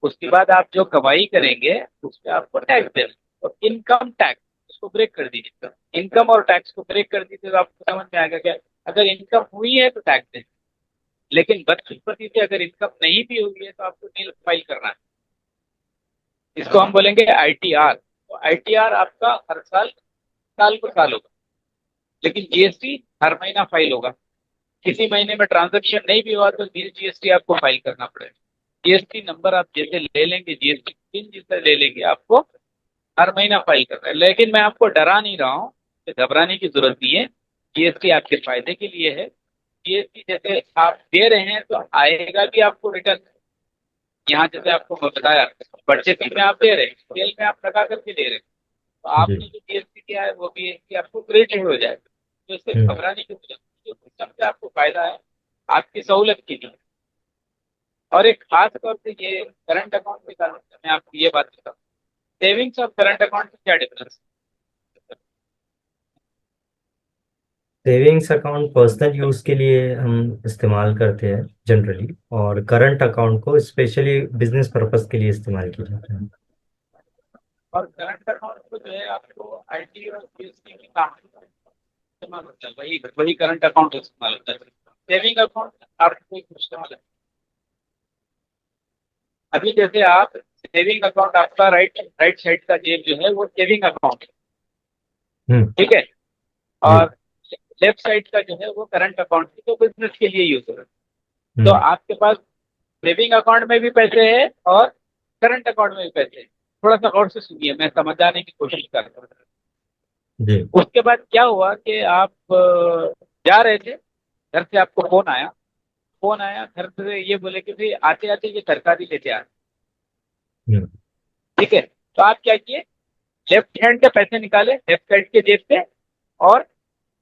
उसके बाद आप जो कमाई करेंगे उस पर आपको टैक्स देना। और इनकम टैक्स उसको ब्रेक कर दीजिए। इनकम और टैक्स को ब्रेक कर दीजिए तो आपको समझ में आएगा क्या, अगर इनकम हुई है तो टैक्स दें, लेकिन 32% से अगर इनकम नहीं भी हुई है तो आपको नील फाइल करना है। इसको हम बोलेंगे आईटीआर। तो आईटीआर आपका हर साल साल को साल होगा, लेकिन जीएसटी हर महीना फाइल होगा। किसी महीने में ट्रांजैक्शन नहीं भी हुआ तो जीएसटी आपको फाइल करना पड़ेगा। जीएसटी नंबर आप जैसे ले लेंगे, जीएसटी पिन जैसे ले लेंगे, आपको हर महीना फाइल करना है। लेकिन मैं आपको डरा नहीं रहा हूँ, तो घबराने की जरूरत नहीं है। जीएसटी आपके फायदे के लिए है। जीएसटी जैसे आप दे रहे हैं तो आएगा भी आपको रिटर्न। यहाँ जैसे आपको मैं बताया, परचेसिंग में आप दे रहे हैं, सेल में आप लगा करके दे रहे हैं, तो जी। आपने जो जीएसटी किया है वो भी आपको क्रेडिट हो जाएगा। तो इससे हम्म। घबराने की जरूरत नहीं है, सबसे आपको फायदा है, आपकी सहूलत के लिए। और एक खास तौर से ये करंट अकाउंट के कारण मैं आपको ये बात बताऊँ, सेविंग्स और करंट अकाउंट में क्या डिफरेंस है? सेविंग्स अकाउंट पर्सनल यूज के लिए हम इस्तेमाल करते हैं जनरली, और करंट अकाउंट को स्पेशली बिजनेस पर्पस के लिए इस्तेमाल किया जाता है। और करंट अकाउंट को जो है आपको आईटी और जीएसटी के काम में इस्तेमाल होता है, वही वही करंट अकाउंट इस्तेमाल होता है। सेविंग अकाउंट आपको कोई इस्तेमाल है। अभी जैसे आप सेविंग अकाउंट, आपका राइट राइट साइड का जेब जो है वो सेविंग अकाउंट है, हम्म। ठीक है। जी। और लेफ्ट साइड का जो है वो करंट अकाउंट है, तो बिजनेस के लिए यूज हो रहा है। तो हम्म। आपके पास सेविंग अकाउंट में भी पैसे हैं और करंट अकाउंट में भी पैसे हैं। थोड़ा सा और से सुनिए, मैं समझाने की कोशिश कर रहा हूँ। जी। उसके बाद क्या हुआ कि आप जा रहे थे, घर से आपको फोन आया घर से, ये बोले कि भाई आते आते ये तरकारी लेते आ। हम्म। ठीक है, तो आप क्या किए, लेफ्ट हैंड के पैसे निकाले लेफ्ट साइड के जेब से और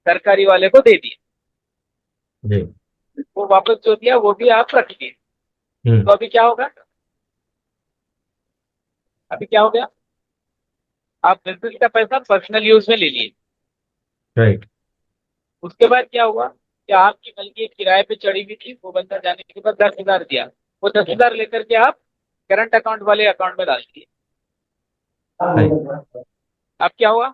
तरकारी वाले को दे दिए। जी। वो वापस जो दिया वो भी आप रख लिए। हम्म। तो अभी क्या होगा, अभी क्या हो गया, आप बिजनेस का पैसा पर्सनल यूज में ले लिए। राइट। उसके बाद क्या हुआ कि आपकी बल्कि एक किराए पे चढ़ी हुई थी, वो बंदा जाने के बाद 10,000 दिया। वो 10,000 लेकर के आप करंट अकाउंट वाले अकाउंट में डाल दिए। राइट। अब क्या हुआ,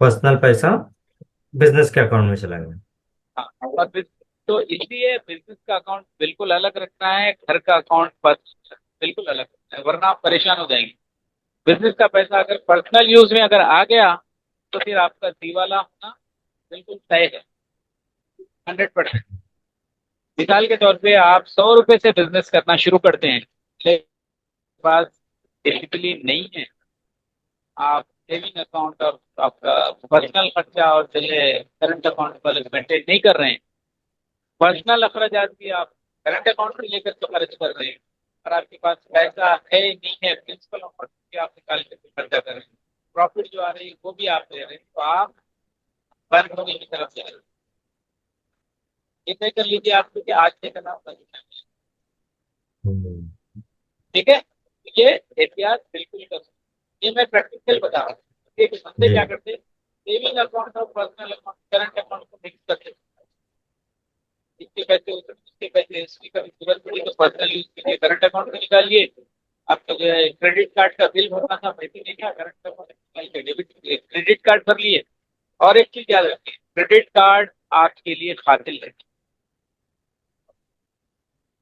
पर्सनल पैसा बिजनेस के अकाउंट में चला गया। हाँ, और तो इसलिए बिजनेस का अकाउंट बिल्कुल अलग रखना है, घर का अकाउंट बिल्कुल अलग रखना है, वरना आप परेशान हो जाएंगे। बिजनेस का पैसा अगर पर्सनल यूज में अगर आ गया तो फिर आपका दिवाला होना बिल्कुल तय है, 100%। मिसाल के तौर पे आप 100 रुपए से बिजनेस करना शुरू करते हैं, लेकिन पास डिसिप्लिन नहीं है, आप सेविंग अकाउंट और आपका पर्सनल खर्चा और जैसे करंट अकाउंट वाले मेंटेन नहीं कर रहे हैं, पर्सनल अखराजात भी आप करंट अकाउंट में लेकर के खर्च कर रहे हैं, और आपके पास पैसा है नहीं है, प्रिंसिपल अमाउंट भी आप निकाल करके खर्चा कर रहे हैं, प्रॉफिट जो आ रही है वो भी आप ले रहे हैं, तो आप बंद होने की तरफ जा रहे हैं। ये तय कर लीजिए आपको कि आज से करना होगा। हम्म। ठीक है, ये एहतियात बिल्कुल कर सकते, ये मैं प्रैक्टिकल बता रहा हूँ। एक बंदे जी। क्या करते हैं, सेविंग अकाउंट और पर्सनल अकाउंट करंट अकाउंट को मिक्स करते हैं। इसके पैसे उसके पैसे, इसकी कभी जरूरत पड़ी तो पर्सनल यूज के लिए करंट अकाउंट में निकालिए। आपका जो है क्रेडिट कार्ड का बिल भरना था, पैसे नहीं था, करंट अकाउंट निकाल के डेबिट क्रेडिट कार्ड भर लिए। और एक चीज याद रखिए, क्रेडिट कार्ड आपके लिए कातिल है।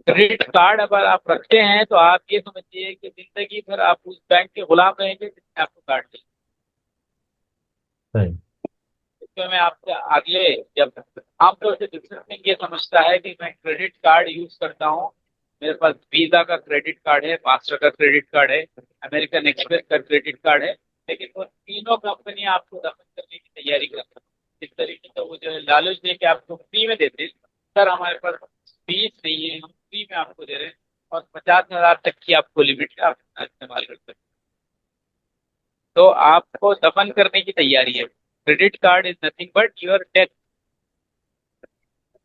क्रेडिट कार्ड अगर आप रखते हैं तो आप ये समझिए कि जिंदगी भर आप उस बैंक के गुलाम रहेंगे जिसने आपको कार्ड दिया। राइट। इसमें मैं आपसे अगले, जब आमतौर से बिजनेस में ये समझता है कि मैं क्रेडिट कार्ड यूज करता हूँ मेरे पास वीजा का क्रेडिट कार्ड है, मास्टर का क्रेडिट कार्ड है, अमेरिकन एक्सप्रेस का क्रेडिट कार्ड है, लेकिन वो तीनों कंपनी आपको दफन करने की तैयारी कर रही है। इस तरीके से वो जो है लालच दे के आपको फ्री में देते हैं, सर हमारे पास फीस नहीं है, हम फ्री में आपको दे रहे हैं, और 50,000 तक की आपको लिमिट है, आप इस्तेमाल कर सकते हैं। तो आपको दफन करने की तैयारी है। Credit card is nothing but your death,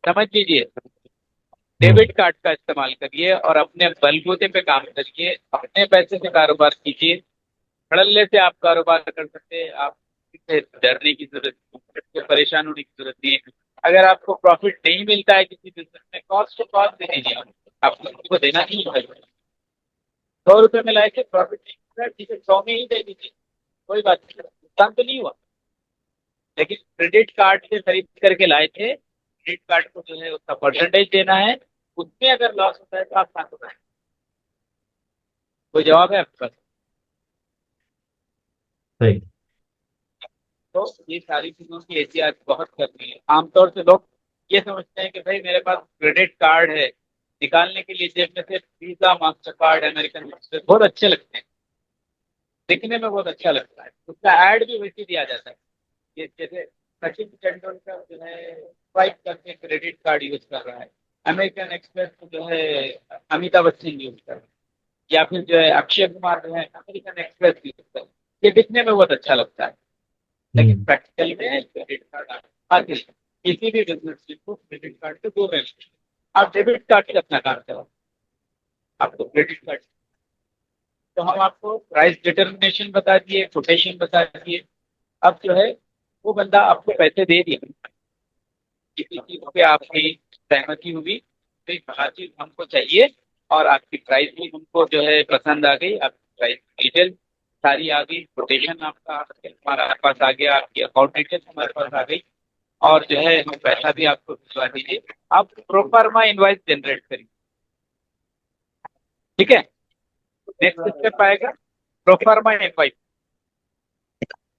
समझ लीजिए। डेबिट कार्ड का इस्तेमाल करिए और अपने बलबूते पे काम करिए, अपने पैसे से कारोबार कीजिए। धड़ल्ले से आप कारोबार कर सकते हैं, आप किसी से डरने की जरूरत नहीं है, किसी से परेशान होने की जरूरत नहीं है। अगर आपको प्रॉफिट नहीं मिलता है किसी बिजनेस में, कॉस्ट टू कॉस्ट दे दीजिए, आपको किसी को देना नहीं है। 100 रुपए में लाए थे, प्रॉफिट नहीं मिल रहा है, ठीक है 100 में ही दे दीजिए, कोई बात नहीं, नुकसान तो नहीं हुआ। लेकिन क्रेडिट कार्ड से खरीद करके लाए थे, क्रेडिट कार्ड को जो है उसका परसेंटेज देना है, उसमें अगर लॉस होता है तो आप कहाँ से? कोई जवाब है आपके पास? सही। तो ये सारी चीजों की एहतियात बहुत करनी है। आमतौर से लोग ये समझते हैं कि भाई मेरे पास क्रेडिट कार्ड है, निकालने के लिए जेब में से visa, master card, American express बहुत अच्छे लगते हैं, दिखने में बहुत अच्छा लगता है, उसका ऐड भी वैसे दिया जाता है। ये जैसे सचिन तेंदुलकर जो है स्वाइप करके क्रेडिट कार्ड यूज कर रहा है, अमेरिकन एक्सप्रेस को जो है अमिताभ बच्चन यूज कर रहा है, या फिर जो है अक्षय कुमार जो है अमेरिकन एक्सप्रेस यूज कर रहा है। ये दिखने में बहुत अच्छा लगता है, लेकिन हम्म। प्रैक्टिकल में क्रेडिट कार्ड आगे किसी भी बिजनेस को क्रेडिट कार्ड से दूर रहना चाहिए। आप डेबिट कार्ड से अपना काम करो, आपको क्रेडिट कार्ड। तो हम आपको प्राइस डिटर्मिनेशन बता दिए, कोटेशन बता दिए। अब जो है वो बंदा आपको पैसे दे दिया, किसी चीज पे आपकी सहमति हुई, तो एक हर चीज हमको चाहिए, और आपकी प्राइस भी हमको जो है पसंद आ गई, आपकी प्राइस डिटेल सारी आ गई, कोटेशन आपका हमारे पास आ गया, आपकी अकाउंट डिटेल हमारे पास आ गई, और जो है हम पैसा भी आपको भिजवा दीजिए। आप प्रोफार्मा इनवाइस जनरेट करिए, ठीक है। नेक्स्ट स्टेप आएगा प्रोफार्मा इनवाइस।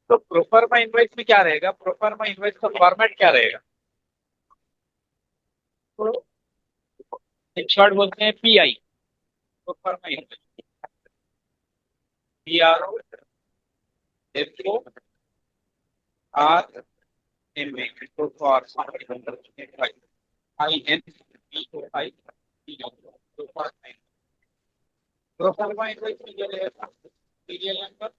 तो प्रोफार्मा इनवाइस में क्या रहेगा, प्रोफार्मा इनवाइस का फॉर्मेट क्या रहेगा? तो इन शॉर्ट बोलते हैं pi, proforma invoice, PROFARMA, proforma proforma invoice में जो रहेगा सीरियल नंबर,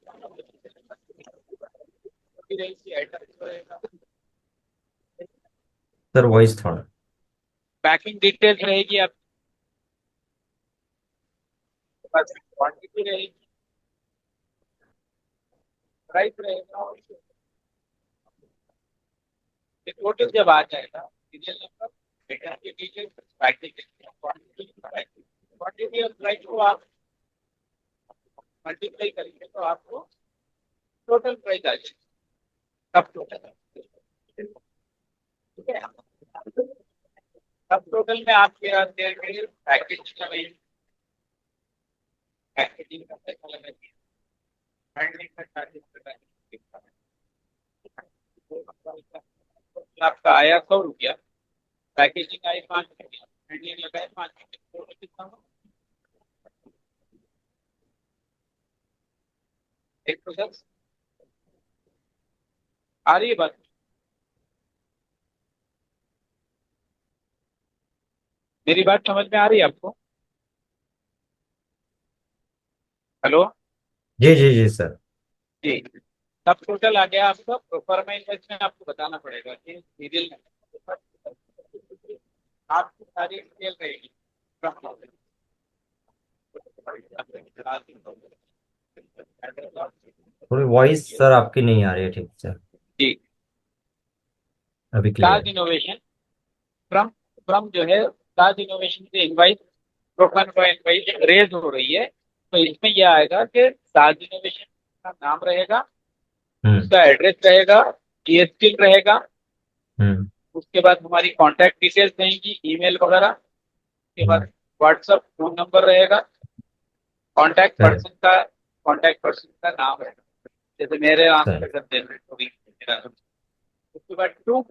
एड्रेस रहेगा, सर वॉइस थोड़ा। पैकिंग डिटेल्स रहेगी, आपके पास क्वांटिटी रहेगी, प्राइस रहेगा, टोटल जब आ जाएगा सीरियल नंबर, डेटा की डिटेल्स, पैकिंग क्वांटिटी, क्वांटिटी और प्राइस को आप मल्टीप्लाई करेंगे तो आपको टोटल प्राइस आ जाएगा, सब टोटल, ठीक है। सब टोटल में आपके पैकेज का भाई, पैकेजिंग का पैसा लगाइए, हैंडलिंग का चार्जेस लगाइए, आपका आया 100 रुपया, पैकेजिंग आई 5 रुपया, हैंडलिंग लगाए 5 रुपया, टोटल कितना हुआ? 110। आ रही है बात? मेरी बात समझ में आ रही है आपको? हेलो जी जी जी सर। जी। सब टोटल आ गया आपका। प्रोफार्मा इनवॉइस में आपको बताना पड़ेगा कि सीरियल आपकी सारी डिटेल रहेगी, थोड़ी वॉइस सर आपकी नहीं आ रही है ठीक से। जी। अभी क्लियर ताज है। इनोवेशन फ्रॉम फ्रॉम जो है, ताज इनोवेशन से इनवाइस, प्रोफार्मा इनवाइस रेज हो रही है, तो इसमें यह आएगा कि ताज इनोवेशन का नाम रहेगा, हम्म। उसका एड्रेस रहेगा, जीएसटी रहेगा, हम्म। उसके बाद हमारी कांटेक्ट डिटेल्स रहेंगी, ईमेल वगैरह, उसके हम्म। बाद व्हाट्सएप फोन नंबर रहेगा, कांटेक्ट सर। पर्सन का कांटेक्ट पर्सन का नाम रहेगा, जैसे मेरे नाम सर। से अगर जनरेट होगी मेरा नाम। उसके बाद टू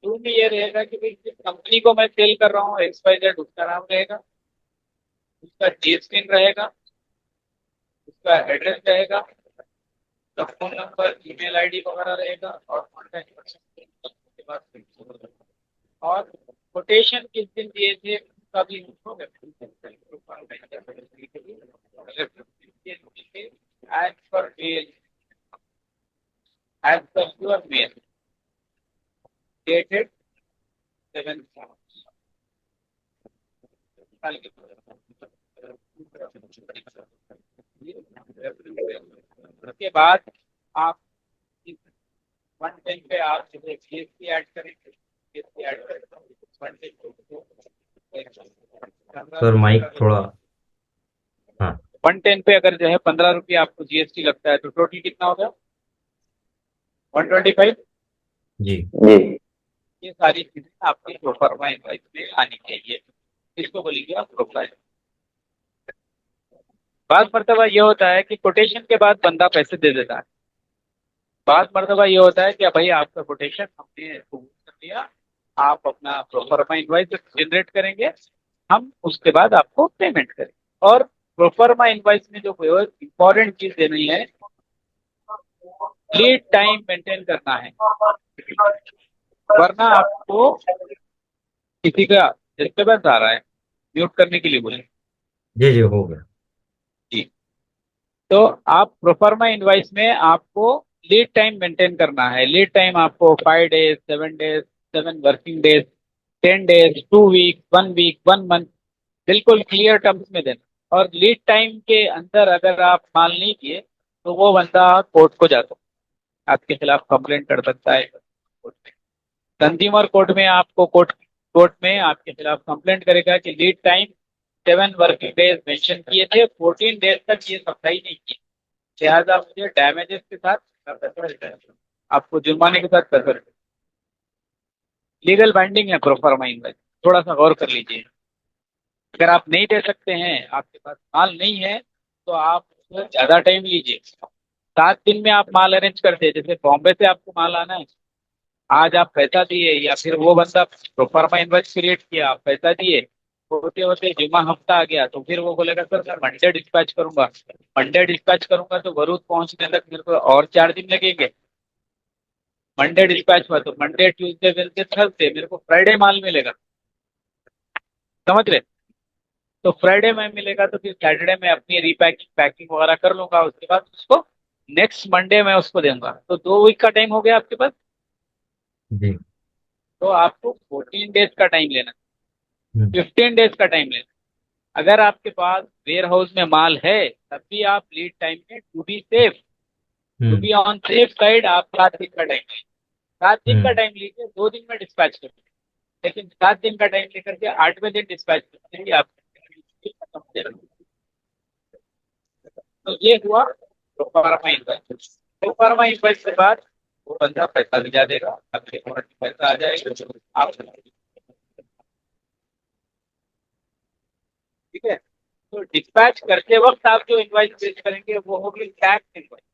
टू में ये रहेगा कि भाई जिस कंपनी को मैं सेल कर रहा हूँ XYZ, उसका नाम रहेगा, उसका जीएसटी रहेगा, उसका एड्रेस रहेगा, उसका फोन नंबर, ईमेल आईडी वगैरह रहेगा और कॉन्टैक्ट पर्सन के बाद और कोटेशन किस दिन दिए थे उसका भी हो as per mail, as per your mail dated 7 उसके बाद आप 110 पे आप जीएसटी ऐड करेंगे, जीएसटी ऐड करेंगे सर माइक थोड़ा। हाँ 110 पे अगर जो है 15 रुपये आपको जीएसटी लगता है तो टोटल कितना हो गया 125। जी। जी। ये सारी चीजें आपकी प्रोफार्मा इनवाइस में आनी चाहिए, इसको बोलेंगे आप प्रोफाइल। बाद मरतबा ये होता है कि कोटेशन के बाद बंदा पैसे दे देता है, बाद मरतबा ये होता है कि भाई आपका कोटेशन हमने कबूल कर लिया, आप अपना प्रोफार्मा इनवाइस जनरेट करेंगे, हम उसके बाद आपको पेमेंट करेंगे। और प्रोफार्मा इनवाइस में जो इंपॉर्टेंट चीज देनी है, लीड टाइम मेंटेन करना है, वरना आपको किसी का डिस्टर्बेंस आ रहा है, म्यूट करने के लिए बोले जी जी हो गया। जी। तो आप प्रोफार्मा इनवाइस में आपको लीड टाइम मेंटेन करना है। लीड टाइम आपको 5 days, 7 days, 7 working days, 10 days, 2 week, 1 week, 1 month, बिल्कुल क्लियर टर्म्स में देना। और लीड टाइम के अंदर अगर आप माल नहीं किए तो वो बंदा कोर्ट को जाता है, आपके खिलाफ कंप्लेंट कर सकता है कोर्ट में। कंज्यूमर कोर्ट में आपको कोर्ट में आपके खिलाफ कंप्लेंट करेगा कि lead time 7 working days mention किए थे, 14 डेज तक ये सप्लाई नहीं की, लिहाजा मुझे डैमेजेस के साथ पैसा रिटर्न, आपको जुर्माने के साथ पैसा रिटर्न। लीगल बाइंडिंग है प्रोफार्मा इनवाइस, थोड़ा सा गौर कर लीजिए। अगर आप नहीं दे सकते हैं, आपके पास माल नहीं है, तो आप ज्यादा टाइम लीजिए। 7 दिन में आप माल अरेंज करते हैं, जैसे बॉम्बे से आपको माल आना है, आज आप पैसा दिए या फिर वो बंदा प्रोफार्मा इनवॉइस क्रिएट किया, आप पैसा दिए, होते होते जुमा हफ्ता आ गया तो फिर वो बोलेगा सर मैं मंडे डिस्पैच करूंगा, मंडे डिस्पैच करूंगा तो भरूच पहुंचने तक मेरे को और 4 दिन लगेंगे। मंडे डिस्पैच हुआ तो मंडे, ट्यूसडे, वेडनेसडे, थर्सडे, मेरे को फ्राइडे माल मिलेगा, समझ रहे? तो फ्राइडे में मिलेगा तो फिर सैटरडे में अपनी रीपैकिंग पैकिंग वगैरह कर लूंगा, उसके बाद उसको नेक्स्ट मंडे में उसको दूंगा, तो 2 वीक का टाइम हो गया आपके पास। जी। तो आपको 14 डेज का टाइम लेना, हम्म 15 डेज का टाइम लेना। अगर आपके पास वेयर हाउस में माल है तब भी आप लीड टाइम में to be safe, to hmm be on safe side आप 7 दिन का टाइम लीजिए। 7 दिन का हम्म टाइम लीजिए, 2 दिन में डिस्पैच कर दीजिए, लेकिन 7 दिन का टाइम लेकर के 8वें दिन डिस्पैच कर दीजिए आप। तो ये हुआ प्रोफार्मा इनवॉइस। प्रोफार्मा इनवॉइस के बाद वो बंदा पैसा दिला देगा, आपके अकाउंट में पैसा आ जाएगा, आप ठीक है। तो डिस्पैच करते वक्त आप जो इनवॉइस पेश करेंगे वो होगी tax invoice.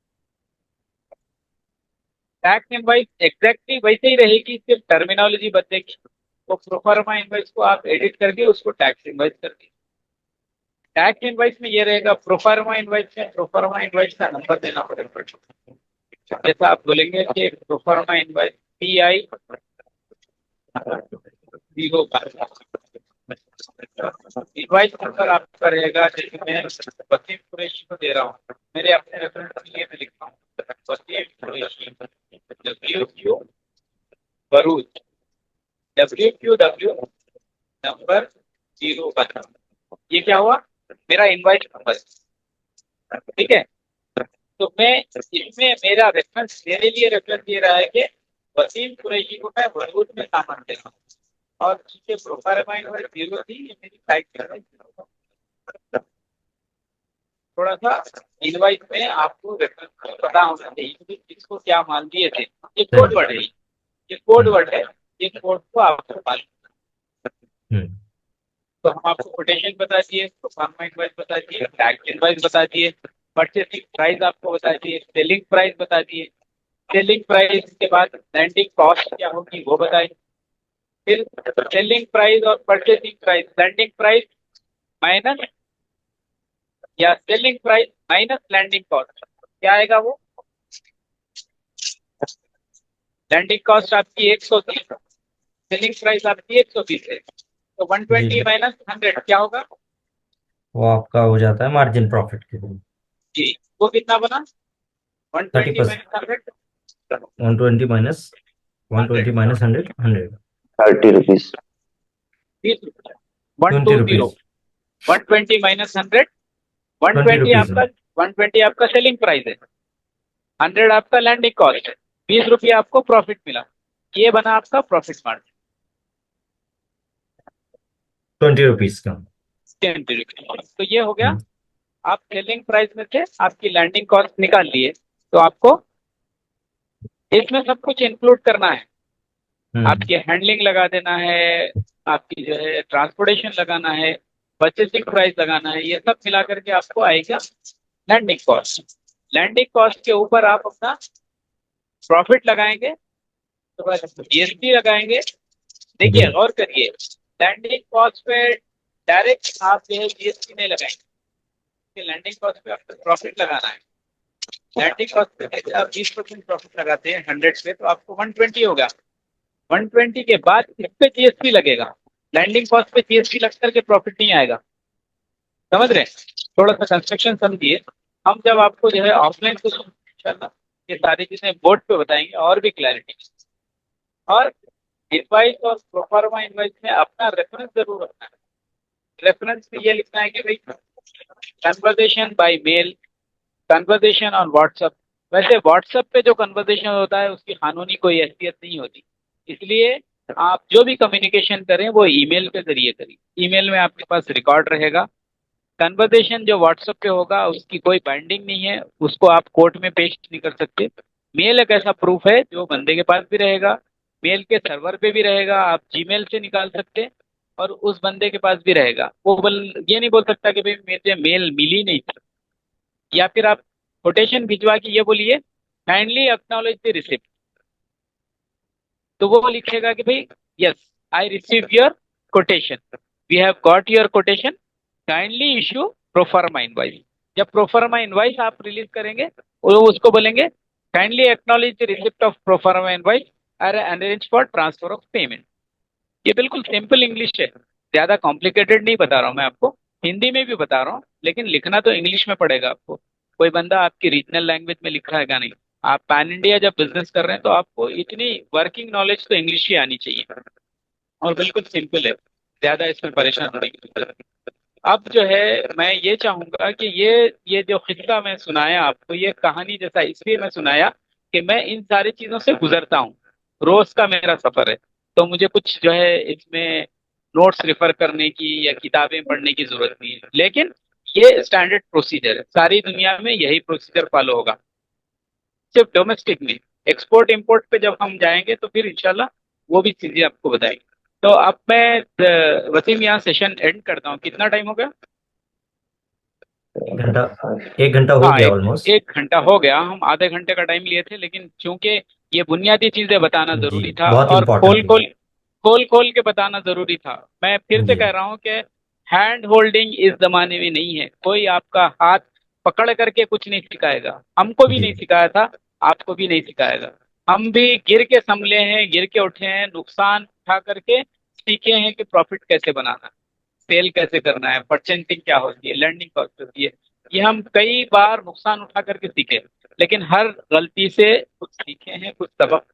Tax invoice exactly वैसे ही रहेगी, सिर्फ टर्मिनोलॉजी बदलेगी। तो प्रोफार्मा इनवॉइस को आप एडिट करके उसको टैक्स इनवॉइस कर दीजिए। टैक्स इनवॉइस में ये रहेगा, प्रोफार्मा इनवॉइस में प्रोफार्मा इनवॉइस का नंबर देना पड़ेगा। जैसा आप बोलेंगे कि proforma invoice PI 0 invoice number आपका रहेगा, जैसे मैं वसीम कुरैशी को दे रहा हूँ, मेरे अपने रेफरेंस के लिए मैं लिखता हूँ Wasim Qureshi WQ Bharuch WQW number 0। ये क्या हुआ, मेरा इनवॉइस नंबर, ठीक है। तो मैं इसमें मेरा रेफरेंस मेरे लिए रेफरेंस दे रहा है कि वसीम कुरैशी को मैं भरूच में सामान दे रहा हूँ, और उसके प्रोफार्मा इनवॉइस 0 थी, ये मेरी फ्लाइट। थोड़ा सा इनवाइस में आपको रेफरेंस पता होना चाहिए कि किसको क्या मान दिए थे। ये कोड हम्म वर्ड है, ये कोड हम्म वर्ड है, ये कोड को आपको मालूम। हम्म तो हम आपको कोटेशन बता दिए, प्रोफार्मा इनवाइस बता दिए, टैक्स इनवाइस बता दिए, परचेसिंग प्राइस आपको बता दिए, सेलिंग प्राइस बता दिए, सेलिंग प्राइस के बाद लैंडिंग कॉस्ट क्या होगी वो बताइए, फिर सेलिंग प्राइस और purchasing price, landing price minus या selling price minus landing cost, क्या आएगा वो? लैंडिंग कॉस्ट आपकी 130, सेलिंग प्राइस आपकी 120 है, तो जी 120 जी, माइनस 100 क्या होगा? वो आपका हो जाता है मार्जिन प्रॉफिट के लिए। जी, वो कितना बना? 120 30%। Minus 100, 120 100, minus 100, 100। 30 रुपीज। 20 रुपये, one two 20 zero rupees. 120 minus 100, 20 120 rupees आपका, 120 आपका सेलिंग प्राइस है, 100 आपका लैंडिंग कॉस्ट है, 20 रुपये आपको प्रॉफिट मिला, ये बना आपका प्रॉफिट मार्जिन। 20 रुपीज का। 10 रुपये, तो ये हो गया। हम्म आप सेलिंग प्राइस में से आपकी लैंडिंग कॉस्ट निकाल लिए, तो आपको इसमें सब कुछ इंक्लूड करना है। हम्म आपकी हैंडलिंग लगा देना है, आपकी जो है ट्रांसपोर्टेशन लगाना है, परचेसिंग प्राइस लगाना है, ये सब मिला करके आपको आएगा लैंडिंग कॉस्ट। लैंडिंग कॉस्ट के ऊपर आप अपना प्रॉफिट लगाएंगे, तो जीएसटी लगाएंगे। जी देखिए गौर करिए, लैंडिंग कॉस्ट पे डायरेक्ट आप जो है जीएसटी नहीं लगाएंगे, लैंडिंग कॉस्ट पे आपको प्रॉफिट लगाना है। लैंडिंग कॉस्ट पे जैसे आप 20% प्रॉफिट लगाते हैं 100 पे, तो आपको 120 होगा। 120 के बाद इस पे जीएसटी लगेगा, लैंडिंग कॉस्ट पे जीएसटी लग करके प्रॉफिट नहीं आएगा। समझ रहे हैं? थोड़ा सा कंस्ट्रक्शन समझिए। हम जब आपको जो है ऑफलाइन कुछ इंशाल्लाह ये सारी चीजें बोर्ड पे बताएंगे और भी क्लैरिटी। और इनवाइस और प्रोफार्मा इनवाइस में अपना रेफरेंस जरूर रखना है। रेफरेंस में ये लिखना है कि भाई conversation by mail, conversation on WhatsApp. वैसे व्हाट्सएप पे जो कन्वर्सेशन होता है उसकी कानूनी कोई हैसियत नहीं होती, इसलिए आप जो भी कम्युनिकेशन करें वो ईमेल के जरिए करिए। ईमेल में आपके पास रिकॉर्ड रहेगा। कन्वर्सेशन जो व्हाट्सएप पे होगा उसकी कोई बाइंडिंग नहीं है, उसको आप कोर्ट में पेश नहीं कर सकते। मेल एक ऐसा प्रूफ है जो बंदे के पास भी रहेगा, मेल के सर्वर पे भी रहेगा, आप जीमेल से निकाल सकते हैं, और उस बंदे के पास भी रहेगा। वो ये नहीं बोल सकता कि भाई मुझे मेल मिली नहीं थी। या फिर आप कोटेशन भिजवा के ये बोलिए काइंडली एक्नॉलेज द रिसिप्ट, तो वो लिखेगा कि भाई yes I receive your quotation, we have got your quotation, kindly issue proforma invoice. जब प्रोफार्मा इनवाइस आप रिलीज करेंगे वो उसको बोलेंगे kindly acknowledge the receipt of proforma invoice और arrange for transfer of payment. ये बिल्कुल सिंपल इंग्लिश है, ज्यादा कॉम्प्लिकेटेड नहीं बता रहा हूँ मैं आपको, हिंदी में भी बता रहा हूँ, लेकिन लिखना तो इंग्लिश में पड़ेगा आपको। कोई बंदा आपकी रीजनल लैंग्वेज में लिख रहा है क्या? नहीं। आप पैन इंडिया जब बिजनेस कर रहे हैं तो आपको इतनी वर्किंग नॉलेज तो इंग्लिश ही आनी चाहिए, और बिल्कुल सिंपल है, ज्यादा इसमें परेशान होने की जरूरत नहीं। अब जो है मैं ये चाहूंगा कि ये जो किस्सा मैं सुनाया आपको, ये कहानी जैसा इसलिए मैं सुनाया कि मैं इन सारी चीजों से गुजरता हूँ, रोज का मेरा सफर है। तो मुझे कुछ जो है इसमें नोट्स रेफर करने की या किताबें पढ़ने की जरूरत नहीं है, लेकिन ये स्टैंडर्ड प्रोसीजर है, सारी दुनिया में यही प्रोसीजर फॉलो होगा, सिर्फ डोमेस्टिक में। एक्सपोर्ट इंपोर्ट पे जब हम जाएंगे तो फिर इंशाल्लाह वो भी चीजें आपको बताएंगे। तो अब मैं वसीम यहाँ सेशन एंड करता हूँ। कितना टाइम हो गया? घंटा, 1 घंटा हो हाँ, गया एक ऑलमोस्ट। 1 घंटा हो गया। हम आधे घंटे का टाइम लिए थे, लेकिन चूंकि ये बुनियादी चीजें बताना जी, जरूरी था, बहुत और इम्पोर्टेंट है। खोल खोल के बताना जरूरी था। मैं फिर से जी कह रहा हूँ कि हैंड होल्डिंग इस जमाने में नहीं है, कोई आपका हाथ पकड़ करके कुछ नहीं सिखाएगा। हमको भी जी नहीं सिखाया था, आपको भी नहीं सिखाएगा। हम भी गिर के संभले हैं, गिर के उठे हैं, नुकसान उठा करके सीखे हैं कि प्रॉफिट कैसे बनाना है, सेल कैसे करना है, परचेंटिंग क्या होती है, लर्निंग कॉस्ट होती है। ये हम कई बार नुकसान उठा करके सीखे, लेकिन हर गलती से कुछ सीखे हैं, कुछ सबक।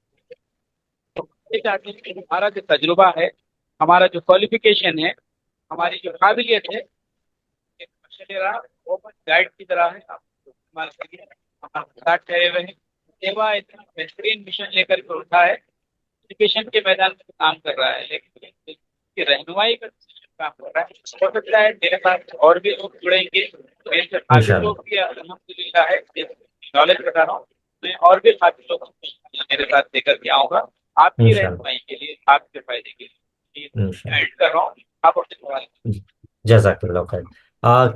तो ये चाहते हैं कि हमारा जो तजुर्बा है, हमारा जो क्वालिफिकेशन है, हमारी जो काबिलियत है, एक मशवरा ओपन गाइड की तरह है, आप इस्तेमाल करिए। हमारे साथ ठहरे हुए हैं, सेवा इतना बेहतरीन मिशन लेकर के उठा है, एजुकेशन के मैदान में तो काम कर रहा है, लेकिन इसकी रहनुमाई का काम कर रहा है। हो सकता है मेरे साथ और भी लोग जुड़ेंगे, मेरे से काफी इंशाल्लाह। लोग भी अल्हम्दुलिल्लाह है, नॉलेज बता रहा हूँ मैं, और भी काफी लोग मेरे साथ लेकर के आऊंगा आपकी इंशाल्लाह। रहनुमाई के लिए, आपके फायदे के लिए। इंशाल्लाह। एंड कर रहा हूँ, आप अपने सवाल। जजाकल्लाह खैर।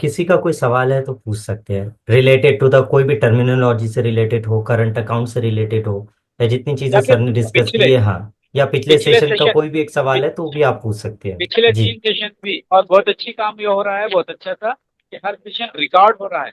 किसी का कोई सवाल है तो पूछ सकते हैं, रिलेटेड टू द कोई भी टर्मिनोलॉजी से रिलेटेड हो, करंट अकाउंट से रिलेटेड हो, या जितनी चीजें या सर फिर ने डिस्कस की पिछले है, हाँ, या पिछले पिछले सेशन का सेशन, कोई भी एक सवाल है तो भी आप पूछ सकते हैं। पिछले जी 3 सेशन भी, और बहुत अच्छी काम ये हो रहा है, बहुत अच्छा था। कि हर सेशन रिकॉर्ड हो रहा है,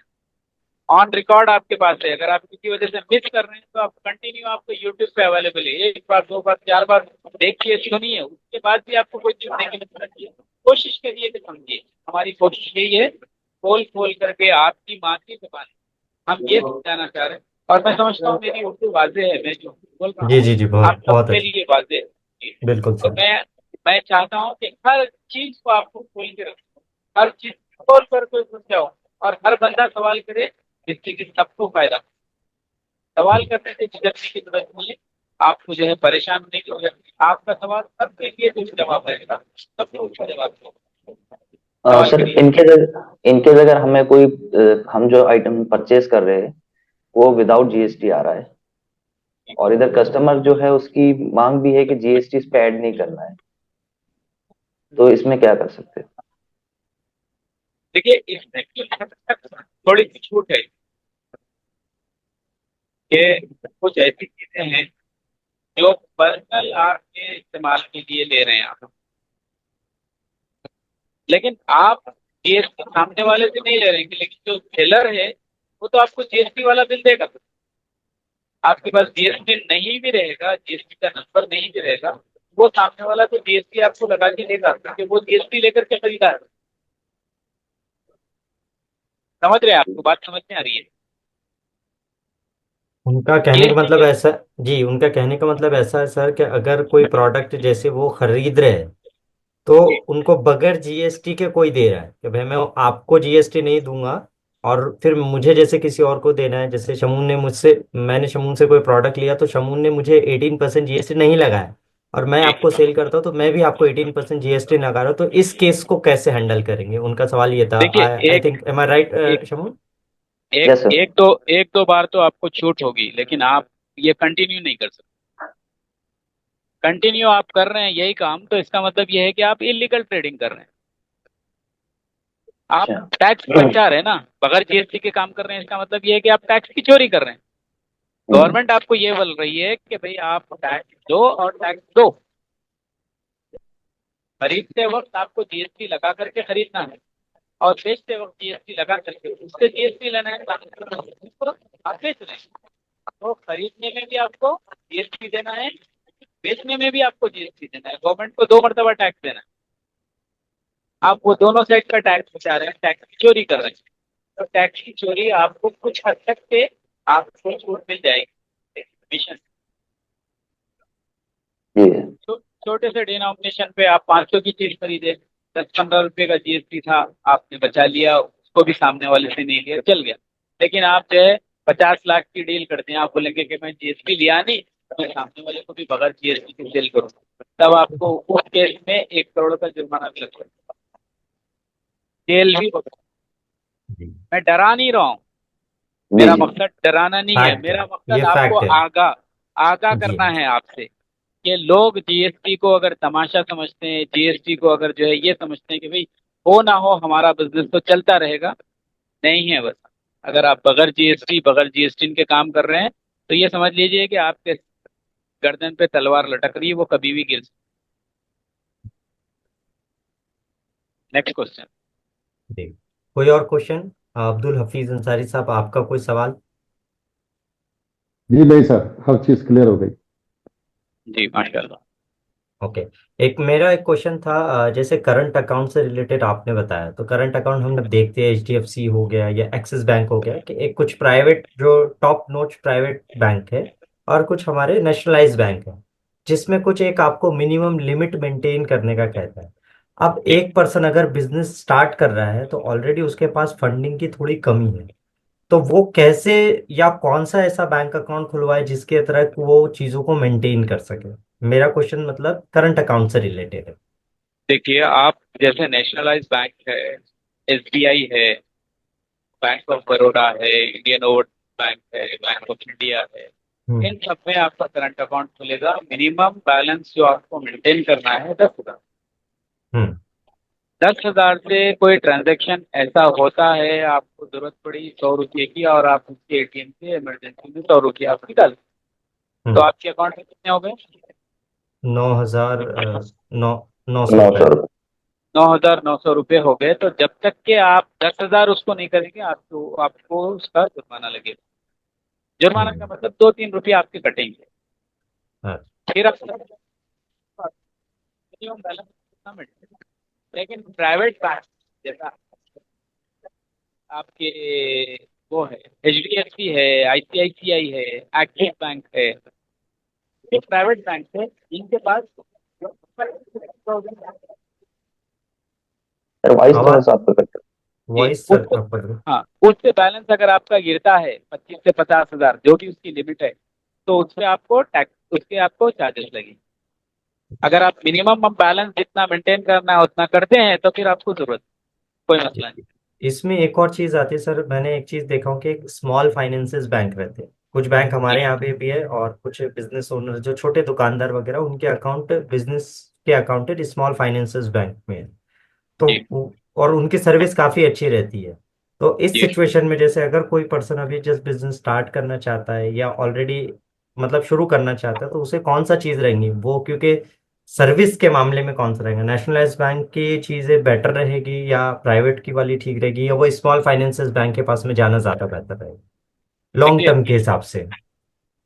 ऑन रिकॉर्ड आपके पास है। अगर आप किसी वजह से मिस कर रहे हैं तो आप कंटिन्यू, आपको यूट्यूब पे अवेलेबल है, एक बार, दो बार, चार बार देखिए, सुनिए, उसके बाद भी आपको कोई चीज नहीं मिल सकती है, कोशिश करिए कि समझिए। हमारी कोशिश यही है, खोल खोल करके आपकी माँ की जबान हम ये समझाना चाह रहे हैं। और मैं समझता हूँ मेरी उर्दू वाजे है, मैं जो बोल रहा जी हूँ जी जी, आप बहुत बहुत सबके अच्छा। लिए वाजे है। बिल्कुल तो सर। मैं चाहता हूँ कि हर चीज को आपको खोल के रखो, हर चीज खोल कर कोई समझाओ, और हर बंदा सवाल करे जिससे कि सबको फायदा। सवाल करने से झिझकने की जरूरत नहीं है, आपको जो है परेशान होने की जरूरत नहीं। आपका सवाल सबके लिए कुछ जवाब रहेगा, सबको उसका जवाब दो। सवाल सर करिए। इनकेस अगर हमें कोई हम जो आइटम परचेज कर रहे हैं वो विदाउट जीएसटी आ रहा है, और इधर कस्टमर जो है उसकी मांग भी है कि जीएसटी इस पे ऐड नहीं करना है, तो इसमें क्या कर सकते हैं? देखिए, इसमें थोड़ी सी छूट है कि कुछ ऐसी चीजें हैं जो पर्सनल आपके इस्तेमाल के लिए ले रहे हैं आप, लेकिन आप जीएसटी सामने वाले से नहीं ले रहे हैं, लेकिन जो सेलर है वो तो आपको जीएसटी वाला बिल देगा। आपके पास जीएसटी नहीं भी रहेगा, जीएसटी का नंबर नहीं भी रहेगा, वो सामने वाला तो जीएसटी आपको लगा के देगा, क्योंकि वो जीएसटी लेकर के खरीदा है। समझ रहे हैं? आपको बात समझ में आ रही है? उनका कहने का जीएसटी मतलब के ऐसा, जी उनका कहने का मतलब ऐसा है सर कि अगर कोई प्रोडक्ट जैसे वो खरीद रहे हैं तो उनको बगैर जीएसटी के कोई दे रहा है कि भाई मैं आपको जीएसटी नहीं दूंगा, और फिर मुझे जैसे किसी और को देना है, जैसे शमून ने मुझसे, मैंने शमून से कोई प्रोडक्ट लिया तो शमून ने मुझे 18% जीएसटी नहीं लगाया, और मैं आपको सेल करता हूँ तो मैं भी आपको 18% जीएसटी लगा रहा हूँ, तो इस केस को कैसे हैंडल करेंगे? उनका सवाल ये था। देखिए, आई आई एक थिंक, एम आई राइट एक शमून? एक यस सर। एक दो बार तो आपको छूट होगी, लेकिन आप ये कंटिन्यू नहीं कर सकते। कंटिन्यू आप कर रहे हैं यही काम, तो इसका मतलब ये है कि आप इलीगल ट्रेडिंग कर रहे हैं, आप अच्छा। टैक्स बचा रहे हैं ना, बगैर जीएसटी के काम कर रहे हैं, इसका मतलब ये है कि आप टैक्स की चोरी कर रहे हैं। हम्म। गवर्नमेंट आपको ये बोल रही है कि भाई आप टैक्स दो, और टैक्स दो, खरीदते वक्त आपको जीएसटी लगा करके खरीदना है, और बेचते वक्त जीएसटी लगा करके उससे जीएसटी लेना है। आप बेच रहे हैं तो खरीदने में भी आपको जीएसटी देना है, बेचने में भी आपको जीएसटी देना है, गवर्नमेंट को दो मरतबा टैक्स देना है। आप वो दोनों साइड का टैक्स बचा रहे हैं, टैक्स की चोरी कर रहे हैं। तो टैक्स की चोरी आपको कुछ हद तक के आपको छूट मिल जाएगी कमीशन। जी है। छोटे से डिनोमिनेशन पे आप 500 की चीज खरीदे, 10-15 रुपए का जीएसटी था, आपने बचा लिया, उसको भी सामने वाले से नहीं लिया, चल गया। लेकिन आप जो है 50 लाख की डील करते हैं, आप बोलेंगे कि मैं जीएसटी लिया नहीं, मैं सामने वाले को भी बगैर जीएसटी की सेल करूँ, तब आपको उस केस में 1 करोड़ का जुर्माना भी लग सकता है, जेल भी हो सकता जी। है। मैं डरा नहीं रहा हूँ, जी मेरा जी। मकसद डराना नहीं है, फैक्ट है, मेरा ये मकसद आपको फैक्ट है। आगाह आगाह जी करना है आपसे, कि लोग जीएसटी को अगर तमाशा समझते हैं, जीएसटी को अगर जो है ये समझते हैं कि भाई हो ना हो हमारा बिजनेस तो चलता रहेगा, नहीं है बस। अगर आप बगैर जीएसटी के काम कर रहे हैं तो ये समझ लीजिए कि आपके गर्दन पे तलवार लटक रही है, वो कभी भी गिर सकती। Next question. जी। कोई और क्वेश्चन? अब्दुल हफीज अंसारी साहब, आपका कोई सवाल? जी नहीं सर, हर चीज क्लियर हो गई। जी माशाल्लाह। ओके। एक क्वेश्चन था, जैसे करंट अकाउंट से रिलेटेड आपने बताया, तो करंट अकाउंट हम जब देखते हैं एचडीएफसी हो गया या एक्सिस बैंक हो गया, कि एक कुछ प्राइवेट जो टॉप नोच प्राइवेट बैंक है, और कुछ हमारे नेशनलाइज बैंक है, जिसमें कुछ एक आपको मिनिमम लिमिट मेंटेन करने का कहता है। अब जी एक पर्सन अगर बिजनेस स्टार्ट कर रहा है तो ऑलरेडी उसके पास फंडिंग की थोड़ी कमी है, तो वो कैसे या कौन सा ऐसा बैंक अकाउंट खुलवाए जिसके तहत वो चीजों को मेंटेन कर सके? मेरा क्वेश्चन मतलब करंट अकाउंट से रिलेटेड है। देखिए, आप जैसे नेशनलाइज बैंक है, एसबीआई है, बैंक ऑफ बड़ौदा है, इंडियन ओवर बैंक है, बैंक ऑफ इंडिया है, हम्म। इन सब में आपका करंट अकाउंट खुलेगा। मिनिमम बैलेंस जो आपको मेंटेन करना है 10,000। हम्म। 10,000 से कोई ट्रांजैक्शन ऐसा होता है, आपको जरूरत पड़ी 100 रुपये की, और आप उसके एटीएम से इमरजेंसी में 100 रुपये आप निकाल, तो हम्म। आपके अकाउंट में कितने हो गए? 9,000, 9 900 रुपये। 900 रुपये। ₹9,900 हो गए, तो जब तक के आप 10,000 उसको नहीं करेंगे, आपको आपको उसका जुर्माना लगेगा। जुर्माना का हम्म। मतलब 2-3 रुपये आपके कटेंगे। हाँ। फिर आप मिनिमम बैलेंस कितना मिलेगा। लेकिन प्राइवेट बैंक जैसा आपके वो है, HDFC है, ICICI है, एक्सिस बैंक है, ये प्राइवेट बैंक है। इनके पास सर वॉइस थोड़ा आवाज सा आपका कट जी वॉइस सर उससे, कट रहा हाँ, उससे बैलेंस अगर आपका गिरता है 25 से 50 हजार, जो कि उसकी लिमिट है, तो उससे आपको टैक्स, उसके आपको चार्जेस लगेंगे। अगर आप मिनिमम बैलेंस जितना मेंटेन करना है उतना करते हैं, तो फिर आपको जरूरत, कोई है। मसला नहीं। इसमें एक और चीज आती है सर, मैंने एक चीज देखा हूँ कि स्मॉल फाइनेंसेस बैंक रहते हैं, कुछ बैंक जी हमारे यहाँ पे भी है, और कुछ बिजनेस ओनर जो छोटे दुकानदार वगैरह उनके अकाउंट, बिजनेस के अकाउंटेड स्मॉल फाइनेंसेस बैंक में है। तो जी और उनकी सर्विस काफी अच्छी रहती है। तो इस जी सिचुएशन में जैसे अगर कोई पर्सन अभी जस्ट बिजनेस स्टार्ट करना चाहता है या ऑलरेडी मतलब शुरू करना चाहता है, तो उसे कौन सा चीज रहेंगी वो, क्योंकि सर्विस के मामले में कौन सा रहेगा, नेशनलाइज बैंक की चीजें बेटर रहेगी या प्राइवेट की वाली ठीक रहेगी, या वो स्मॉल फाइनेंसेस बैंक के पास में जाना ज्यादा बेहतर रहेगा लॉन्ग देखिए, टर्म के हिसाब से?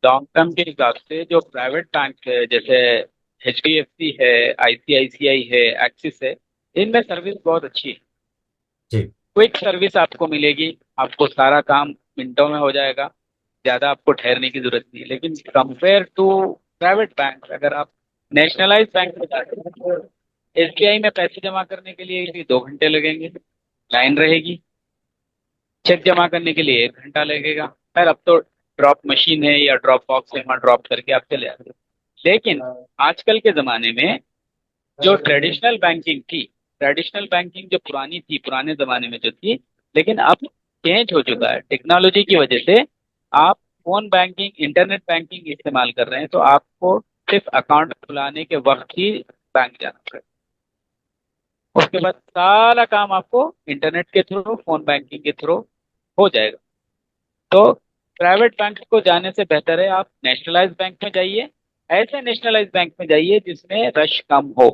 लॉन्ग टर्म के हिसाब से जो प्राइवेट बैंक है, जैसे HDFC है, ICICI है, एक्सिस है, इनमें सर्विस बहुत अच्छी है। जी। क्विक सर्विस आपको मिलेगी, आपको सारा काम मिनटों में हो जाएगा, ज्यादा आपको ठहरने की जरूरत नहीं है। लेकिन कंपेयर टू प्राइवेट बैंक, अगर आप नेशनलाइज बैंक में जाते हैं, तो SBI में पैसे जमा करने के लिए भी 2 घंटे लगेंगे, लाइन रहेगी। चेक जमा करने के लिए 1 घंटा लगेगा। खैर अब तो ड्रॉप मशीन है, या ड्रॉप बॉक्स है, वहाँ ड्रॉप करके आप चले आते हो। लेकिन आजकल के ज़माने में जो ट्रेडिशनल बैंकिंग जो पुरानी थी, पुराने ज़माने में जो थी, लेकिन अब चेंज हो चुका है टेक्नोलॉजी की वजह से। आप फोन बैंकिंग, इंटरनेट बैंकिंग इस्तेमाल कर रहे हैं, तो आपको सिर्फ अकाउंट खुलाने के वक्त ही बैंक जाना पड़ेगा। उसके बाद सारा काम आपको इंटरनेट के थ्रू, फोन बैंकिंग के थ्रू हो जाएगा। तो प्राइवेट बैंक को जाने से बेहतर है आप नेशनलाइज बैंक में जाइए। ऐसे नेशनलाइज बैंक में जाइए जिसमें रश कम हो।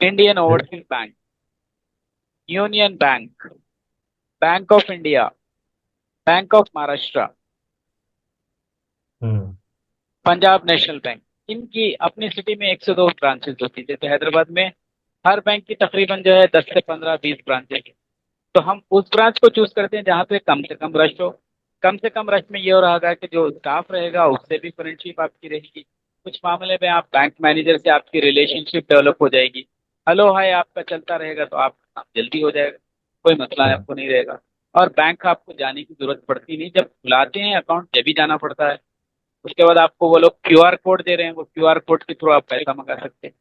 Indian overseas bank, union bank, bank of India, bank of Maharashtra, hmm. Punjab national bank, इनकी अपनी सिटी में 102 ब्रांचेस होती है। जैसे हैदराबाद में हर बैंक की तकरीबन जो है 10 से 15, 20 ब्रांचेस। तो हम उस ब्रांच को चूज करते हैं जहाँ पे कम से कम रश हो। कम से कम रश में ये हो रहा कि जो स्टाफ रहेगा उससे भी फ्रेंडशिप आपकी रहेगी। कुछ मामले में आप बैंक मैनेजर से आपकी रिलेशनशिप डेवलप हो जाएगी। हेलो हाय आपका चलता रहेगा, तो आपका काम जल्दी हो जाएगा, कोई मसला हम्म। आपको नहीं रहेगा। और बैंक आपको जाने की जरूरत पड़ती नहीं, जब खुलाते हैं अकाउंट जब भी जाना पड़ता है। उसके बाद आपको वो लोग QR कोड दे रहे हैं, वो QR कोड के थ्रू आप पैसा मंगा सकते हैं।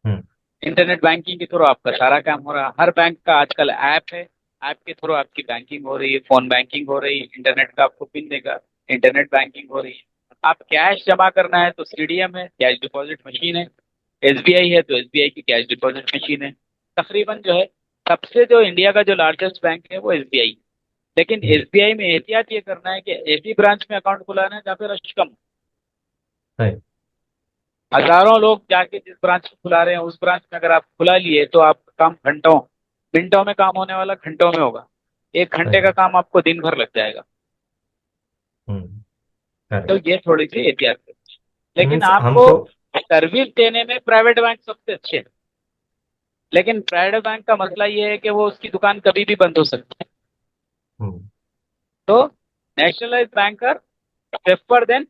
हम्म। इंटरनेट बैंकिंग के थ्रू आपका सारा काम हो रहा है। हर बैंक का आजकल ऐप है, ऐप के थ्रू आपकी बैंकिंग हो रही है, फोन बैंकिंग हो रही है, इंटरनेट का आपको पिन देगा, इंटरनेट बैंकिंग हो रही है। आप कैश जमा करना है तो CDM है, कैश डिपॉजिट मशीन है। SBI है तो SBI की कैश डिपॉजिट मशीन है। तकरीबन जो है, सबसे जो इंडिया का जो लार्जेस्ट बैंक है वो SBI है। लेकिन हम्म। SBI में एहतियात ये करना है कि ऐसी ब्रांच में अकाउंट खुलाना है जहाँ पे रश कम हो। सही। हजारों लोग जाके जिस ब्रांच को खुला रहे हैं, उस ब्रांच में अगर आप खुला लिए तो आपका काम घंटों, मिनटों में काम होने वाला घंटों में होगा। 1 घंटे का सही। काम आपको दिन भर लग जाएगा। हम्म। तो करेक्ट। ये थोड़ी सी एहतियात है। लेकिन मीन्स आपको हमको। सर्विस देने में प्राइवेट बैंक सबसे अच्छे हैं। लेकिन प्राइवेट बैंक का मसला ये है कि वो उसकी दुकान कभी भी बंद हो सकती है। हम्म। तो nationalise banker prefer than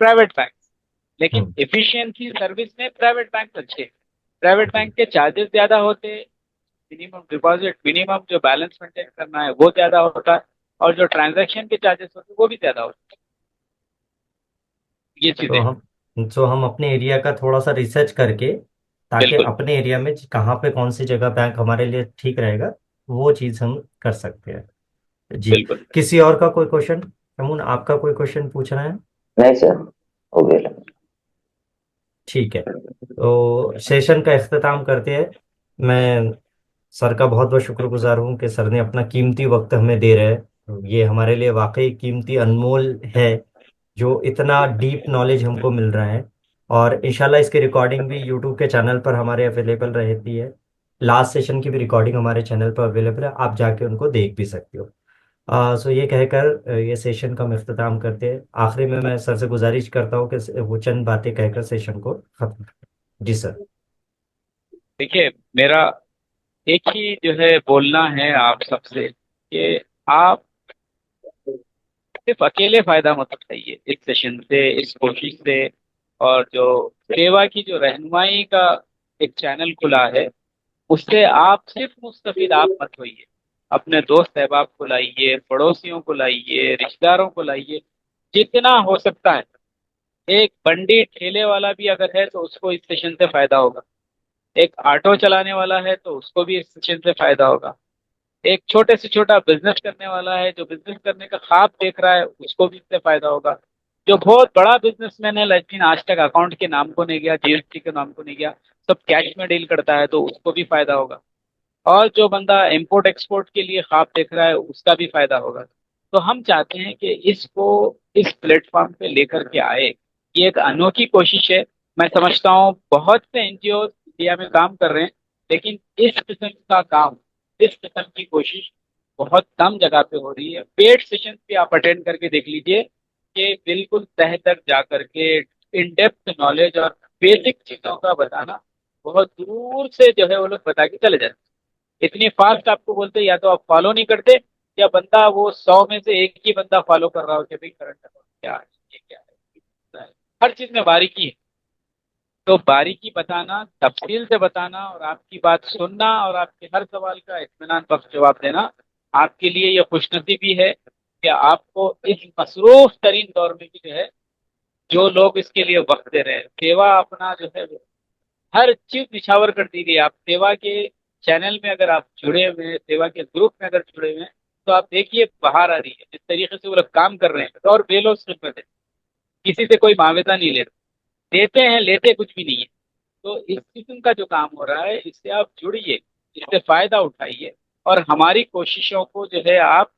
private bank. लेकिन हम्म। एफिशिएंसी सर्विस में प्राइवेट बैंक अच्छे हैं। प्राइवेट जी। बैंक के चार्जेस ज्यादा होते हैं, मिनिमम डिपॉजिट, मिनिमम जो बैलेंस मेंटेन करना है वो ज्यादा होता है, और जो ट्रांजैक्शन के चार्जेस होते हैं वो भी ज्यादा होते हैं। ये तो चीजें हम अपने एरिया का थोड़ा सा रिसर्च करके, ताकि बिल्कुल अपने एरिया में कहाँ पे कौन सी जगह बैंक हमारे लिए ठीक रहेगा, वो चीज़ हम कर सकते हैं। जी। बिल्कुल। किसी और का कोई क्वेश्चन? अमून, आपका कोई क्वेश्चन पूछना है? नहीं सर, हो गया। ठीक है, तो सेशन का इख्तिताम करते हैं। मैं सर का बहुत बहुत शुक्रगुजार हूँ कि सर ने अपना कीमती वक्त हमें दे रहे हैं, ये हमारे लिए वाकई कीमती, अनमोल है, जो इतना डीप नॉलेज हमको मिल रहा है। और इंशाल्लाह इसकी रिकॉर्डिंग भी यूट्यूब के चैनल पर हमारे अवेलेबल रहती है। लास्ट सेशन की भी रिकॉर्डिंग हमारे चैनल पर अवेलेबल है, आप जाके उनको देख भी सकते हो। सो ये कहकर ये सेशन का हम इख्तिताम करते हैं। आखिरी में मैं सर से गुजारिश करता हूँ कि वो चंद बातें कहकर सेशन को खत्म करें। जी सर। देखिए, मेरा एक ही जो है बोलना है आप सबसे कि आप सिर्फ अकेले फायदा मत उठाइए इस सेशन से, इस कोशिश से। और जो सेवा की जो रहनुमाई का एक चैनल खुला है, उससे आप सिर्फ मुस्तफिद आप मत होइए। अपने दोस्त अहबाब को लाइए, पड़ोसियों को लाइए, रिश्तेदारों को लाइए, जितना हो सकता है। एक बंडी ठेले वाला भी अगर है तो उसको इस सेशन से फायदा होगा। एक ऑटो चलाने वाला है तो उसको भी इस सेशन से फायदा होगा। एक छोटे से छोटा बिजनेस करने वाला है, जो बिजनेस करने का ख्वाब देख रहा है, उसको भी इससे फायदा होगा। जो बहुत बड़ा बिजनेसमैन है लेकिन आज तक अकाउंट के नाम को नहीं गया, जीएसटी के नाम को नहीं गया, सब कैश में डील करता है, तो उसको भी फायदा होगा। और जो बंदा इंपोर्ट एक्सपोर्ट के लिए ख्वाब देख रहा है, उसका भी फायदा होगा। तो हम चाहते हैं कि इसको इस प्लेटफॉर्म पे लेकर के आए। ये एक अनोखी कोशिश है। मैं समझता हूँ बहुत से एनजीओ इंडिया में काम कर रहे हैं, लेकिन इस किस्म का काम, इस किस्म की कोशिश बहुत कम जगह पे हो रही है। पेड सेशन भी आप अटेंड करके देख लीजिए कि बिल्कुल तह तक जा करके इन डेप्थ नॉलेज और बेसिक चीजों का बताना, बहुत दूर से जो है वो लोग बता के चले जाते हैं। इतनी फास्ट आपको बोलते हैं, या तो आप फॉलो नहीं करते, या बंदा वो 100 में से एक ही बंदा फॉलो कर रहा हो कि भाई करंट अकाउंट क्या है, ये क्या है, ये क्या है। हर चीज में बारीकी है। तो बारीकी बताना, तफसील से बताना, और आपकी बात सुनना, और आपके हर सवाल का इत्मीनान बख्श जवाब देना, आपके लिए ये खुशनसीबी है कि आपको इस मसरूफ तरीन दौर में भी जो है, जो लोग इसके लिए वक्त दे रहे हैं, सेवा अपना जो है हर चीज निछावर कर दी गई है। आप सेवा के चैनल में अगर आप जुड़े हुए हैं, सेवा के ग्रुप में अगर जुड़े हुए हैं, तो आप देखिए बाहर आ रही है जिस तरीके से वो लोग काम कर रहे हैं। और बेलोस खिदमत है, किसी से कोई मावेदा नहीं लेते, देते हैं, लेते कुछ भी नहीं है। तो इस किस्म का जो काम हो रहा है, इससे आप जुड़िए, इससे फायदा उठाइए, और हमारी कोशिशों को जो है आप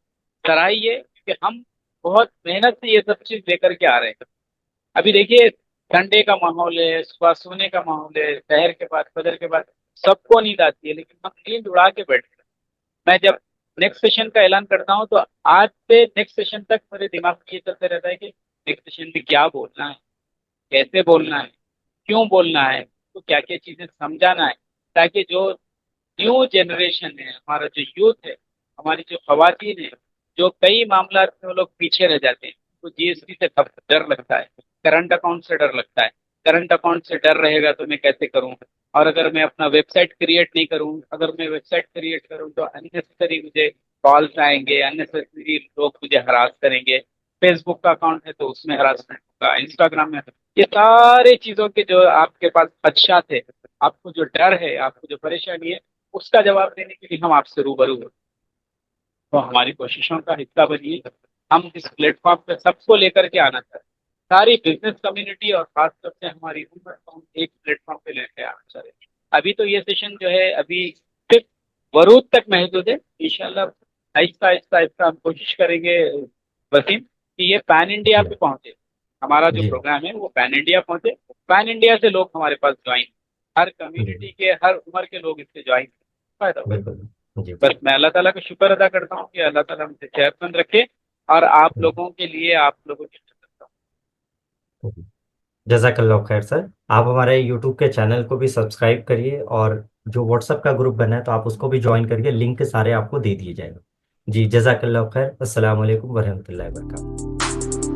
सराहिए, क्योंकि हम बहुत मेहनत से ये सब चीज लेकर के आ रहे हैं। अभी देखिए, ठंडे का माहौल है, सुबह सोने का माहौल है, शहर के बाद, फजर के बाद सबको नींद आती है, लेकिन हम नींद उड़ा के बैठे हैं। मैं जब नेक्स्ट सेशन का ऐलान करता हूँ, तो आज से नेक्स्ट सेशन तक मेरे दिमाग में ये चलते रहता है कि नेक्स्ट सेशन में क्या बोलना है, कैसे बोलना है, क्यों बोलना है, तो क्या क्या चीजें समझाना है, ताकि जो न्यू जनरेशन है, हमारा जो यूथ है, हमारी जो खवातीन है, जो कई मामला में वो लोग पीछे रह जाते हैं, तो जीएसटी से डर लगता है, करंट अकाउंट से डर लगता है। करंट अकाउंट से डर रहेगा तो मैं कैसे करूं, और अगर मैं अपना वेबसाइट क्रिएट नहीं करूं, अगर मैं वेबसाइट क्रिएट करूं तो अननेसेसरी मुझे कॉल्स आएंगे, अननेसेसरी लोग मुझे हरास करेंगे। फेसबुक का अकाउंट है तो उसमें हरासमेंट होगा, इंस्टाग्राम में। ये सारे चीजों के जो आपके पास खदशा थे, आपको जो डर है, आपको जो परेशानी है, उसका जवाब देने के लिए हम आपसे रूबरू हैं। तो हमारी कोशिशों का हिस्सा बनिए। हम इस प्लेटफॉर्म पे सबको लेकर के आना चाहते हैं, सारी बिजनेस कम्युनिटी और खासतौर से हमारी उम्र को हम एक प्लेटफॉर्म पे लेके आना चाह रहे हैं। अभी तो ये सेशन जो है अभी सिर्फ वरूद तक महदूद है। इंशाल्लाह आहिस्ता आहिस्ता आहिस्ता हम कोशिश करेंगे वसीम कि ये पैन इंडिया जी पे पहुंचे। हमारा जो जी प्रोग्राम है वो पैन इंडिया पहुंचे, पैन इंडिया से लोग हमारे पास ज्वाइन, हर जी कम्युनिटी के, हर उम्र के लोग इससे ज्वाइन, फायदा होगा। बिल्कुल। जी बस मैं अल्लाह ताला का शुक्र अदा करता हूँ कि अल्लाह ताला हमसे सेहतमंद रखे, और आप लोगों के लिए, आप लोगों की खिदमत करता हूँ। जज़ाकल्लाह खैर सर। आप हमारे यूट्यूब के चैनल को भी सब्सक्राइब करिए, और जो व्हाट्सएप का ग्रुप बना है तो आप उसको भी ज्वाइन करिए, लिंक सारे आपको दे दिए जाएगा। जी जज़ाकल्लाह खैर। अस्सलाम वालेकुम वरहमतुल्लाहि वबरकातुहू।